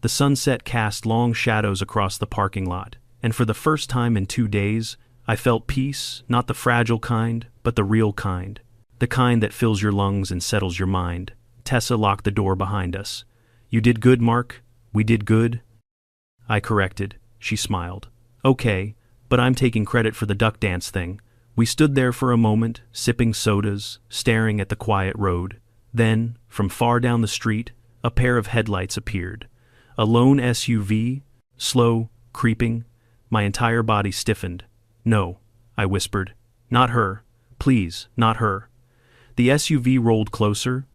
The sunset cast long shadows across the parking lot, and for the first time in 2 days, I felt peace, not the fragile kind, but the real kind. The kind that fills your lungs and settles your mind. Tessa locked the door behind us. You did good, Mark. We did good. I corrected. She smiled. Okay, but I'm taking credit for the duck dance thing. We stood there for a moment, sipping sodas, staring at the quiet road. Then, from far down the street, a pair of headlights appeared. A lone SUV, slow, creeping. My entire body stiffened. No, I whispered. Not her. Please, not her. The SUV rolled closer,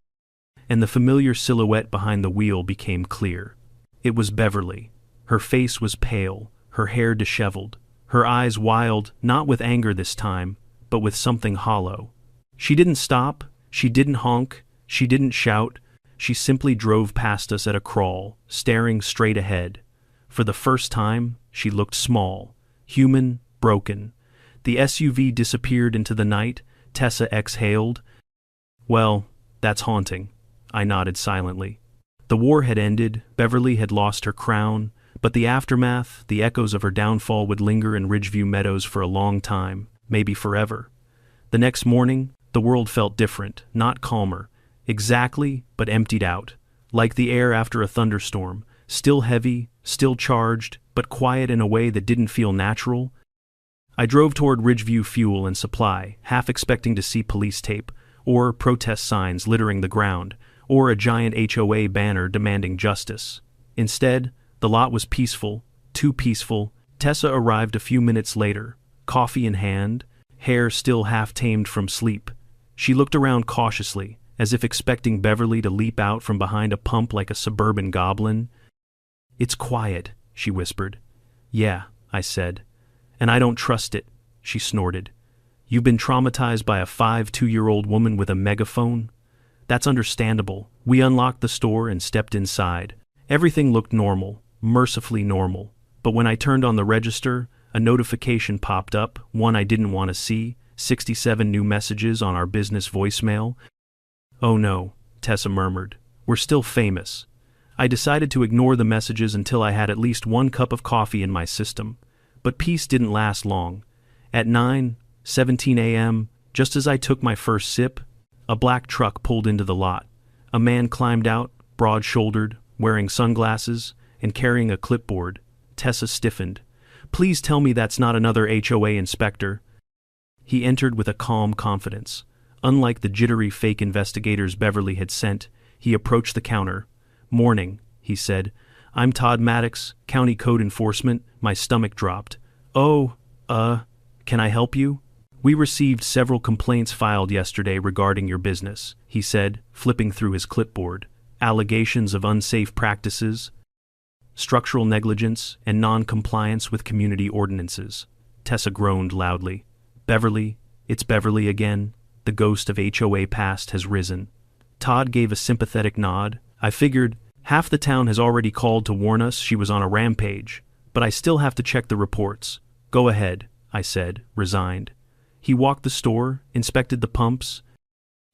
and the familiar silhouette behind the wheel became clear. It was Beverly. Her face was pale, her hair disheveled, her eyes wild, not with anger this time, but with something hollow. She didn't stop, she didn't honk, she didn't shout, she simply drove past us at a crawl, staring straight ahead. For the first time, she looked small, human, broken. The SUV disappeared into the night. Tessa exhaled. Well, that's haunting. I nodded silently. The war had ended, Beverly had lost her crown, but the aftermath, the echoes of her downfall would linger in Ridgeview Meadows for a long time, maybe forever. The next morning, the world felt different, not calmer, exactly, but emptied out, like the air after a thunderstorm, still heavy, still charged, but quiet in a way that didn't feel natural. I drove toward Ridgeview Fuel and Supply, half expecting to see police tape, or protest signs littering the ground, or a giant HOA banner demanding justice. Instead, the lot was peaceful, too peaceful. Tessa arrived a few minutes later, coffee in hand, hair still half-tamed from sleep. She looked around cautiously, as if expecting Beverly to leap out from behind a pump like a suburban goblin. It's quiet, she whispered. Yeah, I said. And I don't trust it, she snorted. You've been traumatized by a 2-year-old woman with a megaphone? That's understandable. We unlocked the store and stepped inside. Everything looked normal, mercifully normal. But when I turned on the register, a notification popped up, one I didn't want to see, 67 new messages on our business voicemail. Oh no, Tessa murmured. We're still famous. I decided to ignore the messages until I had at least 1 cup of coffee in my system. But peace didn't last long. At 9:17 a.m., just as I took my first sip, a black truck pulled into the lot. A man climbed out, broad-shouldered, wearing sunglasses, and carrying a clipboard. Tessa stiffened. Please tell me that's not another HOA inspector. He entered with a calm confidence. Unlike the jittery fake investigators Beverly had sent, he approached the counter. Morning, he said. I'm Todd Maddox, County Code Enforcement. My stomach dropped. Oh, can I help you? We received several complaints filed yesterday regarding your business, he said, flipping through his clipboard. Allegations of unsafe practices, structural negligence, and non-compliance with community ordinances. Tessa groaned loudly. Beverly, it's Beverly again. The ghost of HOA past has risen. Todd gave a sympathetic nod. I figured half the town has already called to warn us she was on a rampage, but I still have to check the reports. Go ahead, I said, resigned. He walked the store, inspected the pumps,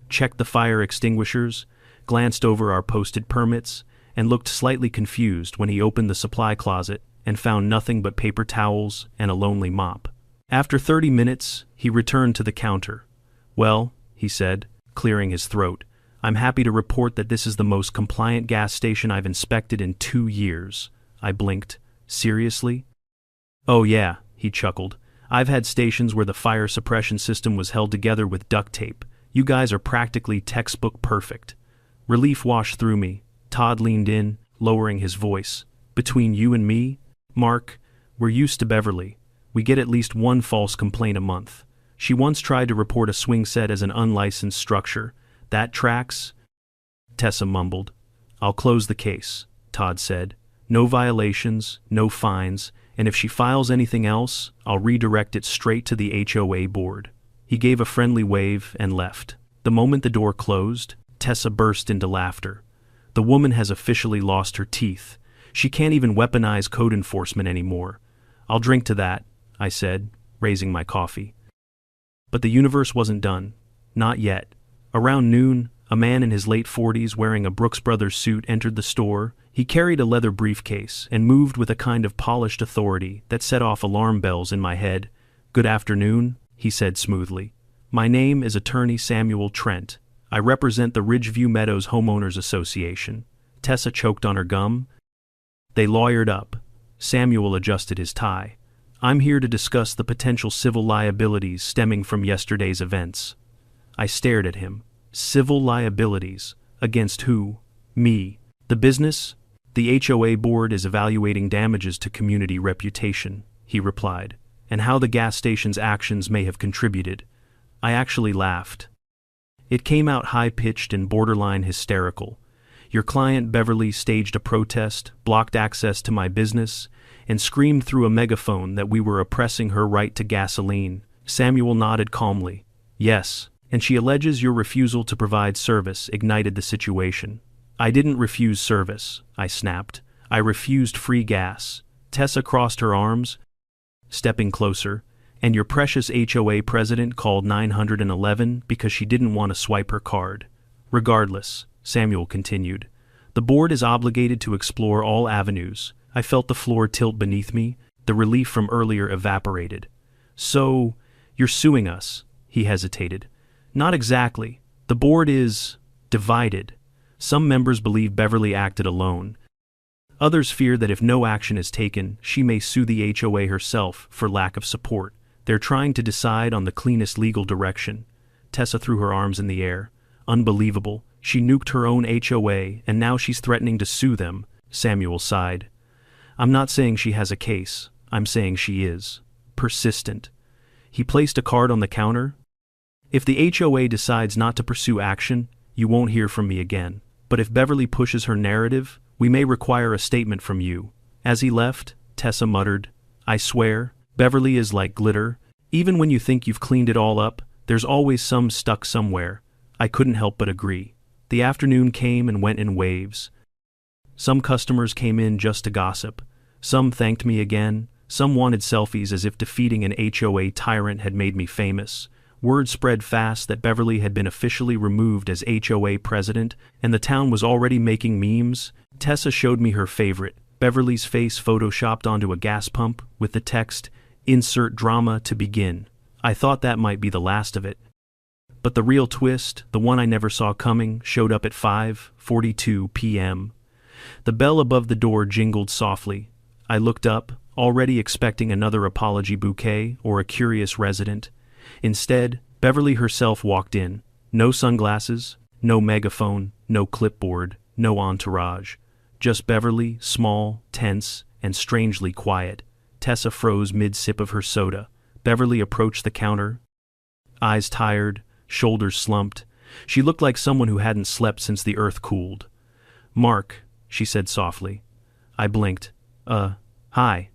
checked the fire extinguishers, glanced over our posted permits, and looked slightly confused when he opened the supply closet and found nothing but paper towels and a lonely mop. After 30 minutes, he returned to the counter. Well, he said, clearing his throat, I'm happy to report that this is the most compliant gas station I've inspected in 2 years. I blinked. Seriously? Oh yeah, he chuckled. I've had stations where the fire suppression system was held together with duct tape. You guys are practically textbook perfect. Relief washed through me. Todd leaned in, lowering his voice. Between you and me, Mark, we're used to Beverly. We get at least 1 false complaint a month. She once tried to report a swing set as an unlicensed structure. That tracks? Tessa mumbled. I'll close the case, Todd said. No violations, no fines, and if she files anything else, I'll redirect it straight to the HOA board. He gave a friendly wave and left. The moment the door closed, Tessa burst into laughter. The woman has officially lost her teeth. She can't even weaponize code enforcement anymore. I'll drink to that, I said, raising my coffee. But the universe wasn't done. Not yet. Around noon, a man in his late 40s wearing a Brooks Brothers suit entered the store. He carried a leather briefcase and moved with a kind of polished authority that set off alarm bells in my head. Good afternoon, he said smoothly. My name is Attorney Samuel Trent. I represent the Ridgeview Meadows Homeowners Association. Tessa choked on her gum. They lawyered up. Samuel adjusted his tie. I'm here to discuss the potential civil liabilities stemming from yesterday's events. I stared at him. Civil liabilities? Against who? Me. The business? The HOA board is evaluating damages to community reputation, he replied, and how the gas station's actions may have contributed. I actually laughed. It came out high-pitched and borderline hysterical. Your client Beverly staged a protest, blocked access to my business, and screamed through a megaphone that we were oppressing her right to gasoline. Samuel nodded calmly. Yes, and she alleges your refusal to provide service ignited the situation. I didn't refuse service, I snapped. I refused free gas. Tessa crossed her arms, stepping closer, and your precious HOA president called 911 because she didn't want to swipe her card. Regardless, Samuel continued, the board is obligated to explore all avenues. I felt the floor tilt beneath me. The relief from earlier evaporated. So, you're suing us, he hesitated. Not exactly. The board is divided. Some members believe Beverly acted alone. Others fear that if no action is taken, she may sue the HOA herself for lack of support. They're trying to decide on the cleanest legal direction. Tessa threw her arms in the air. Unbelievable. She nuked her own HOA, and now she's threatening to sue them. Samuel sighed. I'm not saying she has a case. I'm saying she is. Persistent. He placed a card on the counter. If the HOA decides not to pursue action, you won't hear from me again. But if Beverly pushes her narrative, we may require a statement from you. As he left, Tessa muttered, I swear, Beverly is like glitter. Even when you think you've cleaned it all up, there's always some stuck somewhere. I couldn't help but agree. The afternoon came and went in waves. Some customers came in just to gossip. Some thanked me again. Some wanted selfies as if defeating an HOA tyrant had made me famous. Word spread fast that Beverly had been officially removed as HOA president, and the town was already making memes. Tessa showed me her favorite, Beverly's face photoshopped onto a gas pump with the text, Insert drama to begin. I thought that might be the last of it. But the real twist, the one I never saw coming, showed up at 5:42 p.m. The bell above the door jingled softly. I looked up, already expecting another apology bouquet or a curious resident. Instead, Beverly herself walked in. No sunglasses, no megaphone, no clipboard, no entourage. Just Beverly, small, tense, and strangely quiet. Tessa froze mid-sip of her soda. Beverly approached the counter, eyes tired, shoulders slumped. She looked like someone who hadn't slept since the earth cooled. Mark, she said softly. I blinked. Hi.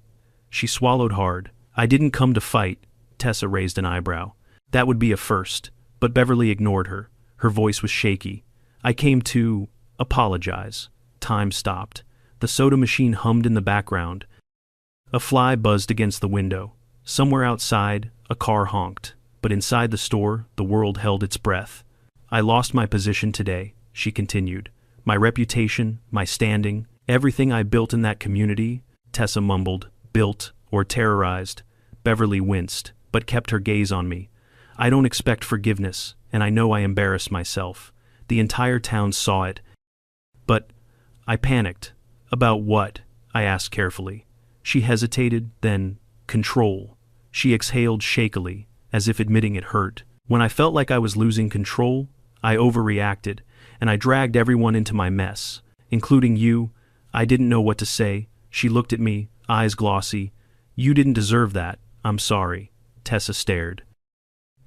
She swallowed hard. I didn't come to fight. Tessa raised an eyebrow. That would be a first, but Beverly ignored her. Her voice was shaky. I came to apologize. Time stopped. The soda machine hummed in the background. A fly buzzed against the window. Somewhere outside, a car honked. But inside the store, the world held its breath. I lost my position today, she continued. My reputation, my standing, everything I built in that community. Tessa mumbled, built or terrorized. Beverly winced, but kept her gaze on me. I don't expect forgiveness, and I know I embarrassed myself. The entire town saw it. But I panicked. About what? I asked carefully. She hesitated, then, control. She exhaled shakily, as if admitting it hurt. When I felt like I was losing control, I overreacted, and I dragged everyone into my mess, including you. I didn't know what to say. She looked at me, eyes glossy. You didn't deserve that. I'm sorry. Tessa stared.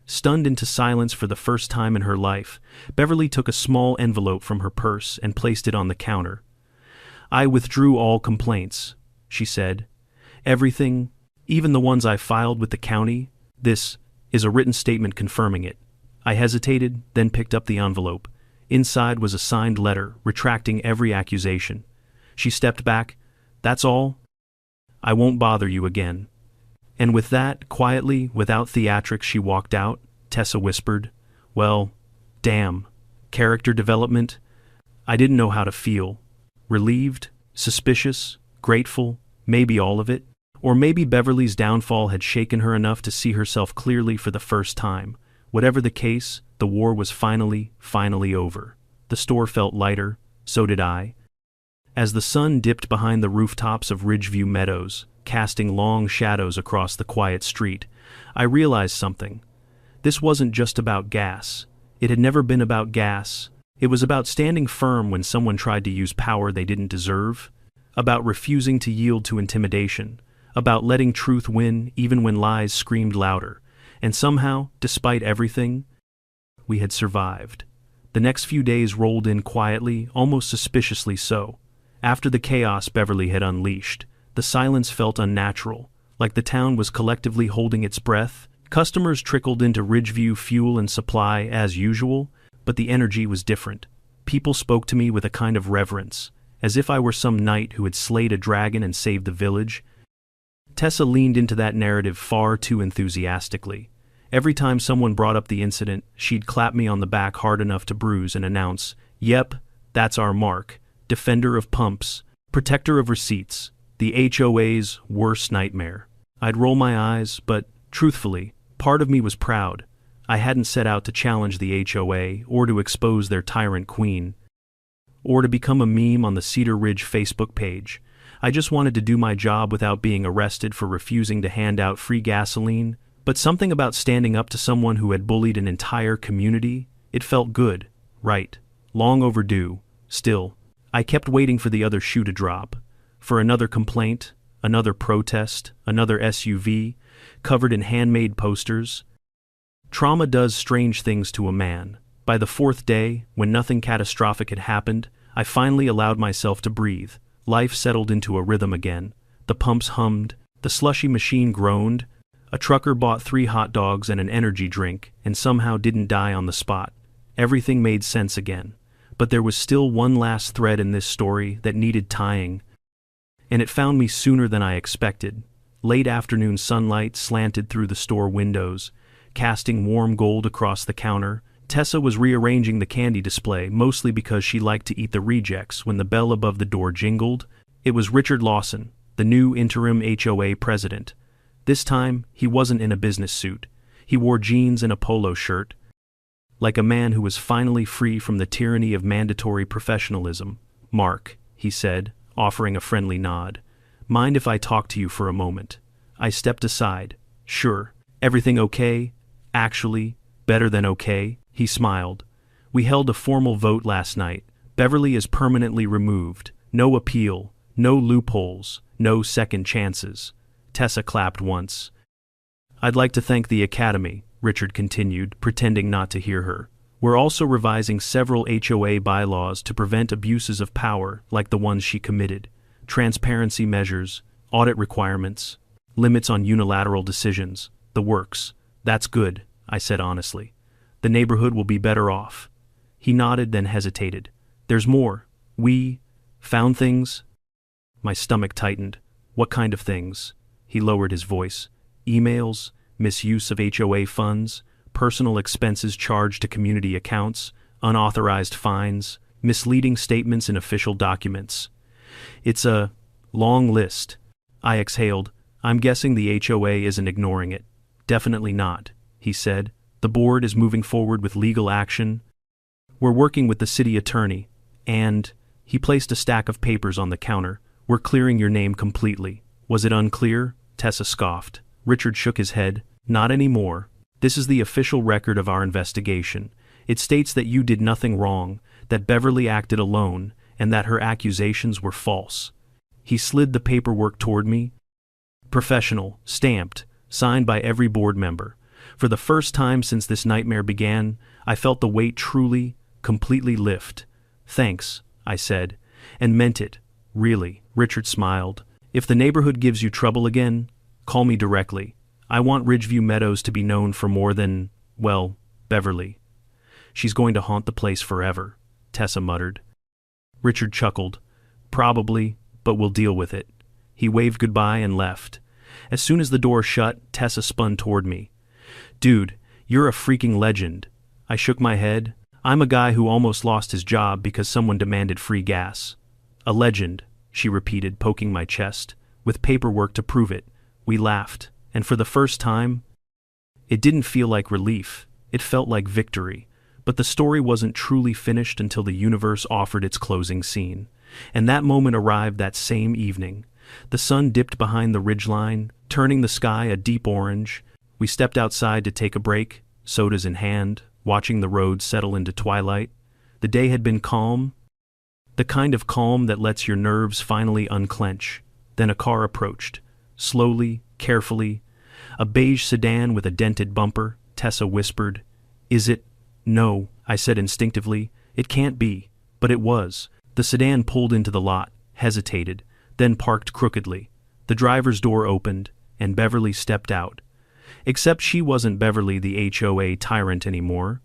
Stunned into silence for the first time in her life, Beverly took a small envelope from her purse and placed it on the counter. "I withdrew all complaints," she said. "Everything, even the ones I filed with the county. This is a written statement confirming it." I hesitated, then picked up the envelope. Inside was a signed letter, retracting every accusation. She stepped back. "That's all? I won't bother you again." And with that, quietly, without theatrics, she walked out. Tessa whispered, "Well, damn. Character development?" I didn't know how to feel. Relieved? Suspicious? Grateful? Maybe all of it? Or maybe Beverly's downfall had shaken her enough to see herself clearly for the first time. Whatever the case, the war was finally over. The store felt lighter, so did I. As the sun dipped behind the rooftops of Ridgeview Meadows, casting long shadows across the quiet street, I realized something. This wasn't just about gas. It had never been about gas. It was about standing firm when someone tried to use power they didn't deserve, about refusing to yield to intimidation, about letting truth win even when lies screamed louder. And somehow, despite everything, we had survived. The next few days rolled in quietly, almost suspiciously so. After the chaos Beverly had unleashed, the silence felt unnatural, like the town was collectively holding its breath. Customers trickled into Ridgeview Fuel and Supply as usual, but the energy was different. People spoke to me with a kind of reverence, as if I were some knight who had slayed a dragon and saved the village. Tessa leaned into that narrative far too enthusiastically. Every time someone brought up the incident, she'd clap me on the back hard enough to bruise and announce, "Yep, that's our Mark, defender of pumps, protector of receipts, the HOA's worst nightmare." I'd roll my eyes, but, truthfully, part of me was proud. I hadn't set out to challenge the HOA or to expose their tyrant queen, or to become a meme on the Cedar Ridge Facebook page. I just wanted to do my job without being arrested for refusing to hand out free gasoline, but something about standing up to someone who had bullied an entire community, it felt good, right, long overdue. Still, I kept waiting for the other shoe to drop, for another complaint, another protest, another SUV, covered in handmade posters. Trauma does strange things to a man. By the fourth day, when nothing catastrophic had happened, I finally allowed myself to breathe. Life settled into a rhythm again. The pumps hummed, the slushy machine groaned. A trucker bought 3 hot dogs and an energy drink, and somehow didn't die on the spot. Everything made sense again. But there was still one last thread in this story that needed tying. And it found me sooner than I expected. Late afternoon sunlight slanted through the store windows, casting warm gold across the counter. Tessa was rearranging the candy display, mostly because she liked to eat the rejects, when the bell above the door jingled. It was Richard Lawson, the new interim HOA president. This time, he wasn't in a business suit. He wore jeans and a polo shirt, like a man who was finally free from the tyranny of mandatory professionalism. "Mark," he said, offering a friendly nod. "Mind if I talk to you for a moment?" I stepped aside. "Sure. Everything okay?" "Actually, better than okay," he smiled. "We held a formal vote last night. Beverly is permanently removed. No appeal, no loopholes, no second chances." Tessa clapped once. "I'd like to thank the Academy," Richard continued, pretending not to hear her. "We're also revising several HOA bylaws to prevent abuses of power like the ones she committed. Transparency measures, audit requirements, limits on unilateral decisions, the works." "That's good," I said honestly. "The neighborhood will be better off." He nodded, then hesitated. "There's more. We found things." My stomach tightened. "What kind of things?" He lowered his voice. "Emails, misuse of HOA funds, personal expenses charged to community accounts, unauthorized fines, misleading statements in official documents. It's a long list." I exhaled. "I'm guessing the HOA isn't ignoring it." "Definitely not," he said. "The board is moving forward with legal action. We're working with the city attorney, and," he placed a stack of papers on the counter, "we're clearing your name completely." "Was it unclear?" Tessa scoffed. Richard shook his head. "Not anymore. This is the official record of our investigation. It states that you did nothing wrong, that Beverly acted alone, and that her accusations were false." He slid the paperwork toward me. "Professional, stamped, signed by every board member. For the first time since this nightmare began, I felt the weight truly, completely lift. "Thanks," I said, and meant it. "Really," Richard smiled. "If the neighborhood gives you trouble again, call me directly. I want Ridgeview Meadows to be known for more than, well, Beverly." "She's going to haunt the place forever," Tessa muttered. Richard chuckled. "Probably, but we'll deal with it." He waved goodbye and left. As soon as the door shut, Tessa spun toward me. "Dude, you're a freaking legend." I shook my head. "I'm a guy who almost lost his job because someone demanded free gas." "A legend," she repeated, poking my chest, "with paperwork to prove it." We laughed, and for the first time, it didn't feel like relief. It felt like victory. But the story wasn't truly finished until the universe offered its closing scene. And that moment arrived that same evening. The sun dipped behind the ridgeline, turning the sky a deep orange. We stepped outside to take a break, sodas in hand, watching the road settle into twilight. The day had been calm, the kind of calm that lets your nerves finally unclench. Then a car approached. Slowly, carefully. A beige sedan with a dented bumper. Tessa whispered, "Is it?" "No," I said instinctively. "It can't be." But it was. The sedan pulled into the lot, hesitated, then parked crookedly. The driver's door opened, and Beverly stepped out. Except she wasn't Beverly the HOA tyrant anymore.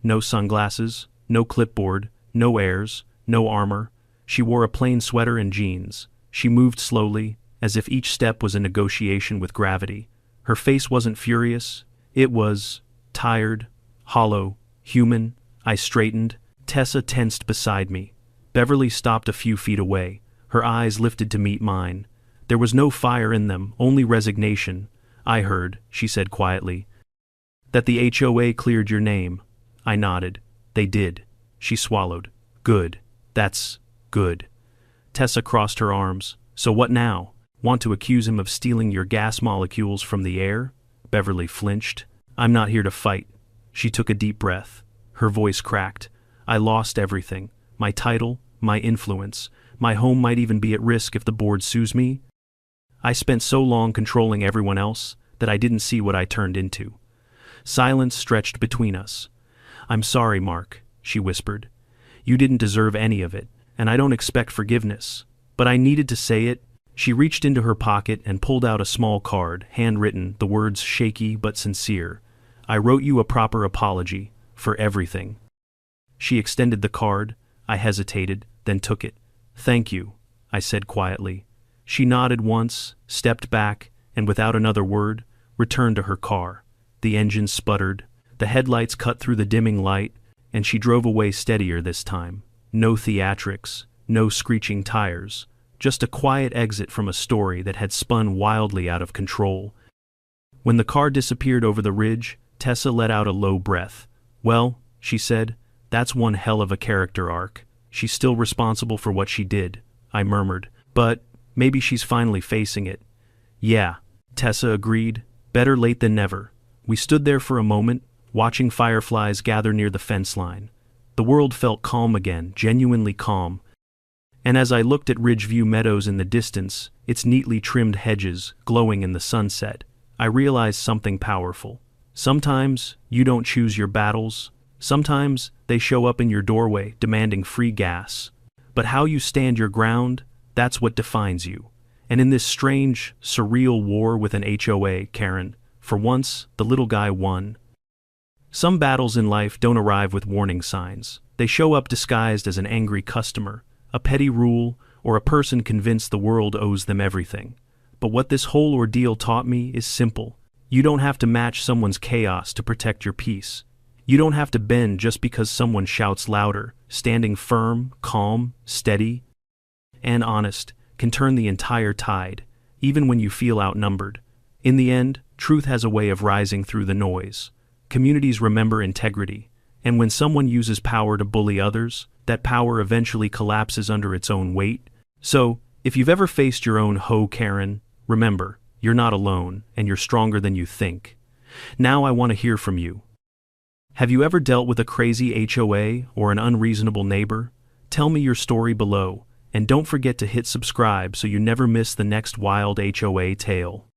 No sunglasses, no clipboard, no airs, no armor. She wore a plain sweater and jeans. She moved slowly, as if each step was a negotiation with gravity. Her face wasn't furious. It was tired, hollow, human. I straightened. Tessa tensed beside me. Beverly stopped a few feet away. Her eyes lifted to meet mine. There was no fire in them, only resignation. "I heard," she said quietly, "that the HOA cleared your name." I nodded. "They did." She swallowed. "Good. That's good." Tessa crossed her arms. "So what now? Want to accuse him of stealing your gas molecules from the air?" Beverly flinched. "I'm not here to fight." She took a deep breath. Her voice cracked. "I lost everything. My title, my influence. My home might even be at risk if the board sues me. I spent so long controlling everyone else that I didn't see what I turned into." Silence stretched between us. "I'm sorry, Mark," she whispered. "You didn't deserve any of it, and I don't expect forgiveness. But I needed to say it." She reached into her pocket and pulled out a small card, handwritten, the words shaky but sincere. "I wrote you a proper apology, for everything." She extended the card. I hesitated, then took it. "Thank you," I said quietly. She nodded once, stepped back, and without another word, returned to her car. The engine sputtered, the headlights cut through the dimming light, and she drove away steadier this time. No theatrics, no screeching tires, just a quiet exit from a story that had spun wildly out of control. When the car disappeared over the ridge, Tessa let out a low breath. "Well," she said, "that's one hell of a character arc. She's still responsible for what she did," I murmured. "But maybe she's finally facing it." "Yeah," Tessa agreed. "Better late than never." We stood there for a moment, watching fireflies gather near the fence line. The world felt calm again, genuinely calm. And as I looked at Ridgeview Meadows in the distance, its neatly trimmed hedges glowing in the sunset, I realized something powerful. Sometimes you don't choose your battles. Sometimes they show up in your doorway demanding free gas. But how you stand your ground, that's what defines you. And in this strange, surreal war with an HOA, Karen, for once, the little guy won. Some battles in life don't arrive with warning signs. They show up disguised as an angry customer, a petty rule, or a person convinced the world owes them everything. But what this whole ordeal taught me is simple. You don't have to match someone's chaos to protect your peace. You don't have to bend just because someone shouts louder. Standing firm, calm, steady, and honest can turn the entire tide, even when you feel outnumbered. In the end, truth has a way of rising through the noise. Communities remember integrity, and when someone uses power to bully others, that power eventually collapses under its own weight. So, if you've ever faced your own hoe Karen, remember, you're not alone, and you're stronger than you think. Now I want to hear from you. Have you ever dealt with a crazy HOA or an unreasonable neighbor? Tell me your story below, and don't forget to hit subscribe so you never miss the next wild HOA tale.